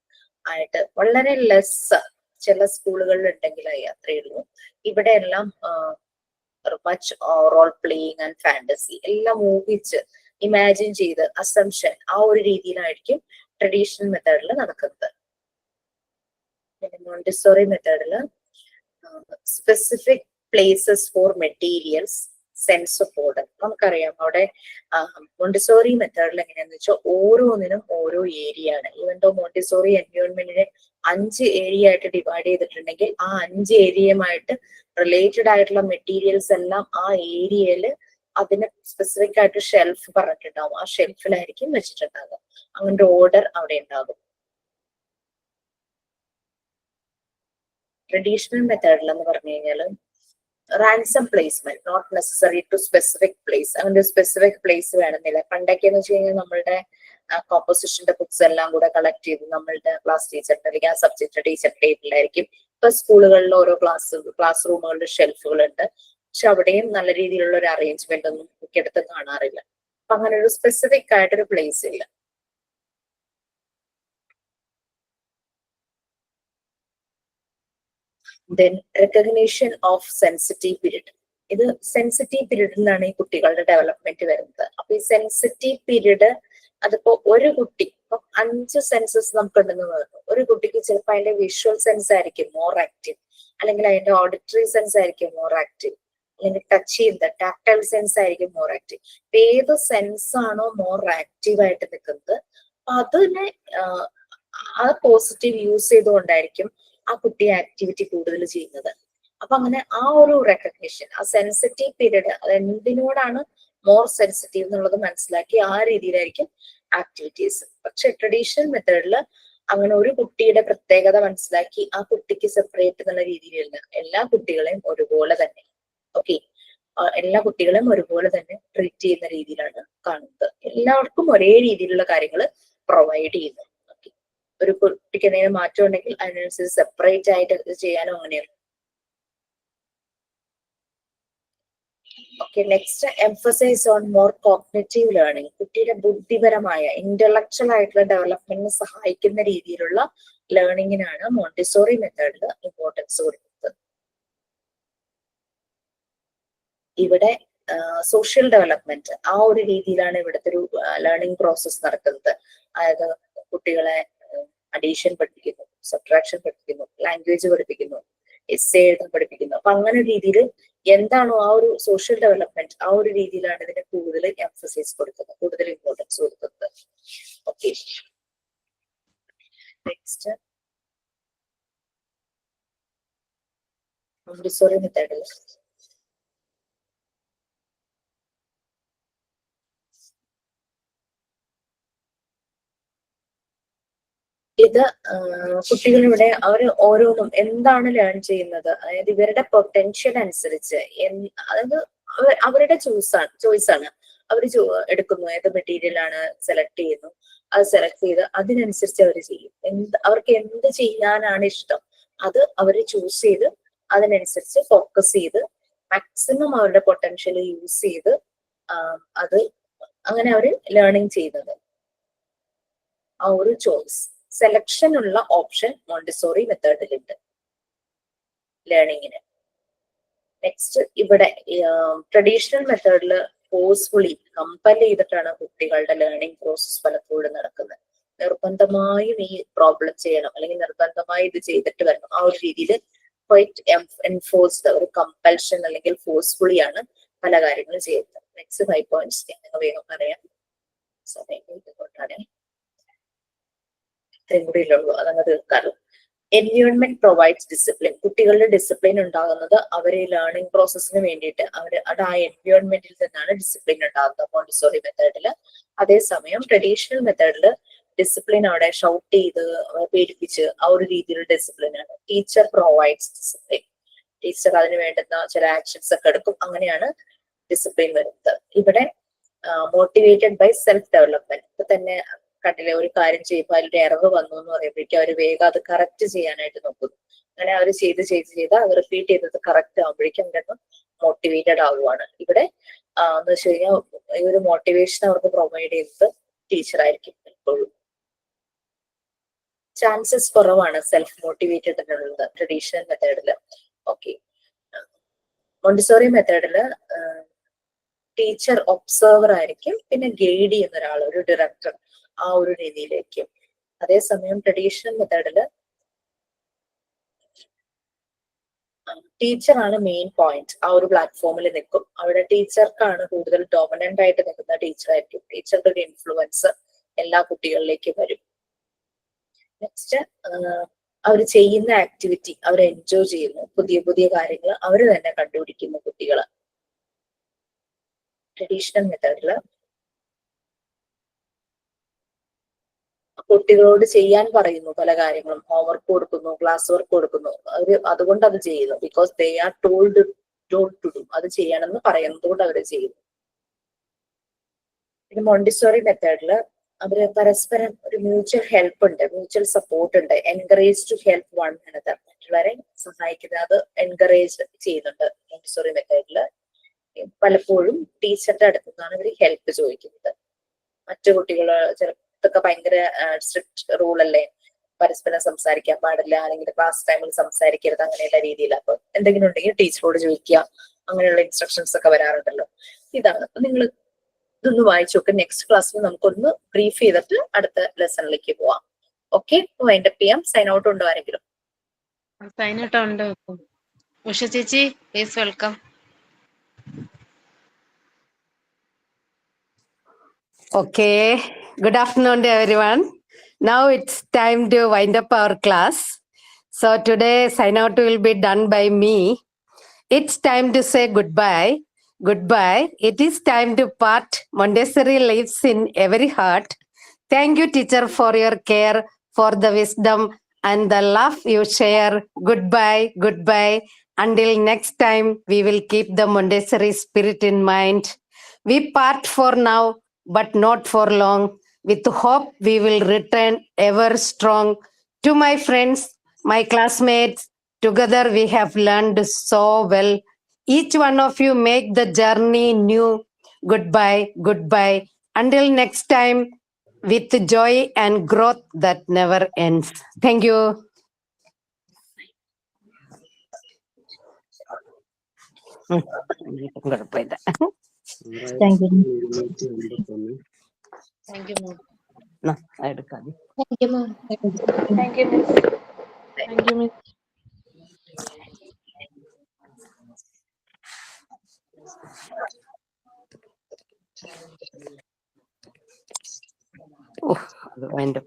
ആയിട്ട് വളരെ ലെസ് ചില സ്കൂളുകളിൽ ഉണ്ടെങ്കിലായി അത്രയേ ഉള്ളൂ. ഇവിടെ എല്ലാം much role playing and fantasy എല്ലാം ഊഹിച്ച് ഇമാജിൻ ചെയ്ത് അസംഷൻ ആ ഒരു രീതിയിലായിരിക്കും ട്രഡീഷണൽ മെത്തേഡിൽ നടക്കുന്നത്. മോണ്ടിസോറി മെത്തേഡിൽ specific places four materials, sense of order. നമുക്കറിയാം അവിടെ മോണ്ടിസോറി മെത്തേഡിൽ എങ്ങനെയാന്ന് വെച്ചാൽ ഓരോന്നിനും ഓരോ ഏരിയ ആണ്. ഈവൻ ദോ മോണ്ടിസോറി എൻവയോൺമെന്റിനെ 5 ഏരിയ ആയിട്ട് ഡിവൈഡ് ചെയ്തിട്ടുണ്ടെങ്കിൽ ആ 5 ഏരിയയുമായിട്ട് റിലേറ്റഡ് ആയിട്ടുള്ള മെറ്റീരിയൽസ് എല്ലാം ആ ഏരിയയിൽ അതിന് സ്പെസിഫിക് ആയിട്ട് ഷെൽഫ് പറഞ്ഞിട്ടുണ്ടാവും. ആ ഷെൽഫിലായിരിക്കും വെച്ചിട്ടുണ്ടാകും. അങ്ങനത്തെ ഓർഡർ അവിടെ ഉണ്ടാകും. ട്രഡീഷണൽ മെത്തേഡിൽ എന്ന് പറഞ്ഞു കഴിഞ്ഞാൽ random placement not necessary to specific place. അങ്ങനെ സ്പെസിഫിക് പ്ലേസ് വേണമെന്നില്ല. പണ്ടൊക്കെ എന്ന് വെച്ച് കഴിഞ്ഞാൽ നമ്മളുടെ കോമ്പോസിഷന്റെ ബുക്സ് എല്ലാം കൂടെ കളക്ട് ചെയ്ത് നമ്മളുടെ ക്ലാസ് ടീച്ചറിന്റെ അല്ലെങ്കിൽ ആ സബ്ജക്ട് ടീച്ചറിന്റെ ടേബിളിലായിരിക്കും. ഇപ്പൊ സ്കൂളുകളിൽ ഓരോ ക്ലാസ് റൂമുകളുടെ ഷെൽഫുകൾ ഉണ്ട്. പക്ഷെ അവിടെയും നല്ല രീതിയിലുള്ള ഒരു അറേഞ്ച്മെന്റ് ഒന്നും മിക്കടുത്ത് കാണാറില്ല. അപ്പൊ അങ്ങനെ ഒരു സ്പെസിഫിക് ആയിട്ടൊരു പ്ലേസ് ഇല്ല. Then recognition of sensitive period. ഇത് സെൻസിറ്റീവ് പീരീഡിലാണ് ഈ കുട്ടികളുടെ ഡെവലപ്മെന്റ് വരുന്നത്. അപ്പൊ ഈ സെൻസിറ്റീവ് പീരീഡ് അതിപ്പോ ഒരു കുട്ടി ഇപ്പൊ 5 സെൻസസ് നമുക്കുണ്ടെന്ന് പറഞ്ഞു. ഒരു കുട്ടിക്ക് ചിലപ്പോൾ അതിന്റെ വിഷ്വൽ സെൻസ് ആയിരിക്കും മോർ ആക്റ്റീവ്, അല്ലെങ്കിൽ അതിന്റെ ഓഡിറ്ററി സെൻസ് ആയിരിക്കും മോർ ആക്റ്റീവ്, അല്ലെങ്കിൽ ടച്ച് ചെയ്യുന്ന ടാക്ടൈൽ സെൻസ് ആയിരിക്കും മോർ ആക്റ്റീവ്. ഏത് സെൻസ് ആണോ മോർ ആക്റ്റീവ് ആയിട്ട് നിൽക്കുന്നത് അതിനെ ആ പോസിറ്റീവ് യൂസ് ചെയ്തുകൊണ്ടായിരിക്കും ആ കുട്ടി ആക്ടിവിറ്റി കൂടുതൽ ചെയ്യുന്നത്. അപ്പൊ അങ്ങനെ ആ ഒരു റെക്കഗ്നിഷൻ, ആ സെൻസിറ്റീവ് പീരീഡ്, അത് എന്തിനോടാണ് മോർ സെൻസിറ്റീവ് എന്നുള്ളത് മനസ്സിലാക്കി ആ രീതിയിലായിരിക്കും ആക്ടിവിറ്റീസ്. പക്ഷെ ട്രഡീഷണൽ മെത്തേഡിൽ അങ്ങനെ ഒരു കുട്ടിയുടെ പ്രത്യേകത മനസ്സിലാക്കി ആ കുട്ടിക്ക് സെപ്പറേറ്റ് എന്നുള്ള രീതിയിലല്ല, എല്ലാ കുട്ടികളെയും ഒരുപോലെ തന്നെ എല്ലാ കുട്ടികളെയും ഒരുപോലെ തന്നെ ട്രീറ്റ് ചെയ്യുന്ന രീതിയിലാണ് കാണുന്നത്. എല്ലാവർക്കും ഒരേ രീതിയിലുള്ള കാര്യങ്ങൾ പ്രൊവൈഡ് ചെയ്യുന്നു. ഒരു കുട്ടിക്ക് എന്തെങ്കിലും മാറ്റം ഉണ്ടെങ്കിൽ അതിനനുസരിച്ച് സെപ്പറേറ്റ് ആയിട്ട് ഇത് ചെയ്യാനോ അങ്ങനെയാണ്. Okay, next emphasize on more cognitive learning. കുട്ടിയുടെ ബുദ്ധിപരമായ ഇന്റലക്ച്വൽ ആയിട്ടുള്ള ഡെവലപ്മെന്റിന് സഹായിക്കുന്ന രീതിയിലുള്ള ലേണിംഗിനാണ് മോണ്ടിസോറി മെത്തേഡിൽ ഇമ്പോർട്ടൻസ് കൊടുക്കുന്നത്. ഇവിടെ സോഷ്യൽ ഡെവലപ്മെന്റ് ആ ഒരു രീതിയിലാണ് ഇവിടുത്തെ ഒരു ലേണിംഗ് പ്രോസസ് നടക്കുന്നത്. അതായത് കുട്ടികളെ അഡീഷൻ പഠിപ്പിക്കുന്നു, സബ്ട്രാക്ഷൻ പഠിപ്പിക്കുന്നു, ലാംഗ്വേജ് പഠിപ്പിക്കുന്നു, എസ്സേ എഴുതാൻ പഠിപ്പിക്കുന്നു. അപ്പൊ അങ്ങനെ രീതിയിൽ എന്താണോ ആ ഒരു സോഷ്യൽ ഡെവലപ്മെന്റ് ആ ഒരു രീതിയിലാണ് ഇതിന് കൂടുതൽ എംഫസൈസ് കൊടുക്കുന്നത്, കൂടുതൽ ഇമ്പോർട്ടൻസ് കൊടുക്കുന്നത്. ഓക്കെ, നെക്സ്റ്റ് മോണ്ടിസോറി മെത്തേഡിൽ ഇത് കുട്ടികളിവിടെ അവർ ഓരോന്നും എന്താണ് ലേൺ ചെയ്യുന്നത്, അതായത് ഇവരുടെ പൊട്ടൻഷ്യൽ അനുസരിച്ച് അതായത് അവരുടെ ചോയ്സ് ആണ്. അവർ എടുക്കുന്നു, ഏത് മെറ്റീരിയൽ ആണ് സെലക്ട് ചെയ്യുന്നു, അത് സെലക്ട് ചെയ്ത് അതിനനുസരിച്ച് അവർ ചെയ്യും. അവർക്ക് എന്ത് ചെയ്യാനാണ് ഇഷ്ടം അത് അവർ ചൂസ് ചെയ്ത് അതിനനുസരിച്ച് ഫോക്കസ് ചെയ്ത് മാക്സിമം അവരുടെ പൊട്ടൻഷ്യൽ യൂസ് ചെയ്ത് അത് അങ്ങനെ അവർ ലേണിംഗ് ചെയ്യുന്നത്. ആ ഒരു ചോയ്സ് സെലക്ഷൻ ഉള്ള ഓപ്ഷൻ മോണ്ടിസോറി മെത്തേഡിലുണ്ട് ലേണിങ്ങിന്. നെക്സ്റ്റ് ഇവിടെ ട്രഡീഷണൽ മെത്തേഡിൽ ഫോഴ്സ്ഫുള്ളി കമ്പൽ ചെയ്തിട്ടാണ് കുട്ടികളുടെ ലേണിംഗ് പ്രോസസ് പലപ്പോഴും നടക്കുന്നത്. നിർബന്ധമായും ഈ പ്രോബ്ലം ചെയ്യണം അല്ലെങ്കിൽ നിർബന്ധമായി ഇത് ചെയ്തിട്ട് വരണം, ആ ഒരു രീതിയിൽ ക്വൈറ്റ് എൻഫോഴ്സ്ഡ് ഒരു കമ്പൽഷൻ അല്ലെങ്കിൽ ഫോഴ്സ്ഫുള്ളി ആണ് പല കാര്യങ്ങളും ചെയ്യുന്നത്. നെക്സ്റ്റ് 5 പോയിന്റ്സ് നിങ്ങൾ വേഗം പറയാം, സമയം കൊണ്ടാണ് ഇത്രയും കൂടി ഉള്ളൂ, അതങ്ങ് തീർക്കാമല്ലോ. Environment provides discipline. കുട്ടികളുടെ ഡിസിപ്ലിൻ ഉണ്ടാകുന്നത് അവരെ ലേണിംഗ് പ്രോസസ്സിന് വേണ്ടിയിട്ട് അത് ആ എൻവയോൺമെന്റിൽ നിന്നാണ് ഡിസിപ്ലിൻ ഉണ്ടാകുന്നത് മോണ്ടിസോറി മെത്തേഡിൽ. അതേസമയം ട്രഡീഷണൽ മെത്തേഡിൽ ഡിസിപ്ലിൻ അവിടെ ഷൗട്ട് ചെയ്ത് പേടിപ്പിച്ച് ആ ഒരു രീതിയിലുള്ള ഡിസിപ്ലിൻ ആണ്. Teacher provides discipline. ടീച്ചർ അതിന് വേണ്ടുന്ന ചില ആക്ഷൻസ് ഒക്കെ എടുക്കും, അങ്ങനെയാണ് ഡിസിപ്ലിൻ വരുന്നത്. ഇവിടെ മോട്ടിവേറ്റഡ് ബൈ സെൽഫ് ഡെവലപ്മെന്റ്. ഇപ്പൊ തന്നെ കണ്ടില്ലേ, ഒരു കാര്യം ചെയ്യുമ്പോൾ അതിലൊരു എറർ വന്നു എന്ന് പറയുമ്പോഴേക്കും അവർ വേഗം അത് കറക്റ്റ് ചെയ്യാനായിട്ട് നോക്കുന്നു. അങ്ങനെ അവർ ചെയ്ത് അത് റിപ്പീറ്റ് ചെയ്തത് കറക്റ്റ് ആകുമ്പോഴേക്കും അവരൊന്ന് മോട്ടിവേറ്റഡ് ആവുകയാണ്. ഇവിടെ എന്ന് വെച്ച് കഴിഞ്ഞാൽ ഈ ഒരു മോട്ടിവേഷൻ അവർക്ക് പ്രൊവൈഡ് ചെയ്തത് ടീച്ചറായിരിക്കും എപ്പോഴും. ചാൻസസ് കുറവാണ് സെൽഫ് മോട്ടിവേറ്റഡിനുള്ളത് ട്രഡീഷണൽ മെത്തേഡില്. ഓക്കെ, മോണ്ടിസോറി മെത്തേഡില് ടീച്ചർ ഒബ്സർവർ ആയിരിക്കും, പിന്നെ ഗൈഡ് ചെയ്യുന്ന ഒരാൾ, ഒരു ഡയറക്ടർ, ആ ഒരു രീതിയിലേക്ക്. അതേസമയം ട്രഡീഷണൽ മെത്തേഡില് ടീച്ചറാണ് മെയിൻ പോയിന്റ്, ആ ഒരു പ്ലാറ്റ്ഫോമിൽ നിൽക്കും. അവിടെ ടീച്ചർക്കാണ് കൂടുതൽ ഡോമിനന്റ് ആയിട്ട് നിൽക്കുന്ന ടീച്ചറായിരിക്കും. ടീച്ചറുടെ ഒരു ഇൻഫ്ലുവൻസ് എല്ലാ കുട്ടികളിലേക്കും വരും. നെക്സ്റ്റ് അവർ ചെയ്യുന്ന ആക്ടിവിറ്റി അവർ എൻജോയ് ചെയ്യുന്നു, പുതിയ പുതിയ കാര്യങ്ങൾ അവർ തന്നെ കണ്ടുപിടിക്കുന്നു കുട്ടികള്. ട്രഡീഷണൽ മെത്തേഡില് കുട്ടികളോട് ചെയ്യാൻ പറയുന്നു പല കാര്യങ്ങളും, ഹോംവർക്ക് കൊടുക്കുന്നു, ക്ലാസ് വർക്ക് കൊടുക്കുന്നു, അവര് അതുകൊണ്ട് അത് ചെയ്യുന്നു. Because they are told to do, അത് ചെയ്യണമെന്ന് പറയുന്നത് കൊണ്ട് അവര് ചെയ്യുന്നു. പിന്നെ മോണ്ടിസോറി മെത്തേഡില് അവര് പരസ്പരം ഒരു മ്യൂച്വൽ ഹെൽപ്പ് ഉണ്ട്, മ്യൂച്വൽ സപ്പോർട്ട് ഉണ്ട്, encourage to help one another, മറ്റുള്ളവരെ സഹായിക്കുന്നത് അത് എൻകറേജ് ചെയ്യുന്നുണ്ട്. മോണ്ടിസോറി മെത്തേഡില് പലപ്പോഴും ടീച്ചറുടെ അടുത്ത് നിന്നാണ് ഇവര് ഹെൽപ്പ് ചോദിക്കുന്നത്. മറ്റു കുട്ടികള് ചിലതൊക്കെ ഭയങ്കര സ്ട്രിക്റ്റ് റൂൾ അല്ലേ, പരസ്പരം സംസാരിക്കാൻ പാടില്ല, അല്ലെങ്കിൽ ക്ലാസ് ടൈമിൽ സംസാരിക്കരുത്, അങ്ങനെയുള്ള രീതിയിൽ. അപ്പൊ എന്തെങ്കിലും ഉണ്ടെങ്കിൽ ടീച്ചറോട് ചോദിക്കുക, അങ്ങനെയുള്ള ഇൻസ്ട്രക്ഷൻസ് ഒക്കെ വരാറുണ്ടല്ലോ. ഇതാണ് നിങ്ങൾ ഇതൊന്ന് വായിച്ചു നോക്ക്. നെക്സ്റ്റ് ക്ലാസ്സിൽ നമുക്കൊന്ന് ബ്രീഫ് ചെയ്തിട്ട് അടുത്ത ലെസണിലേക്ക് പോവാം. ഓക്കെ, വൈൻഡപ്പ് ചെയ്യാം. സൈൻ ഔട്ട് ഉണ്ടോ ആരെങ്കിലും? സൈൻ ഔട്ട് ഉണ്ട്. ഉഷ ചേച്ചി please welcome. Okay, good afternoon to everyone. Now it's time to wind up our class. So today sign out will be done by me. It's time to say goodbye. Goodbye. It is time to part. Montessori lives in every heart. Thank you, teacher, for your care, for the wisdom and the love you share. Goodbye. Goodbye. Until next time, we will keep the Montessori spirit in mind. We part for now, but not for long. With hope, we will return ever strong. To my friends, my classmates, together we have learned so well. Each one of you make the journey new. Goodbye, goodbye. Until next time, with joy and growth that never ends. Thank you. കുഴപ്പമില്ല. Thank you. Thank you ma'am. എടുക്കാം. Thank you, ma'am. Thank you, miss. Thank you, miss. അത് അതിന്റെ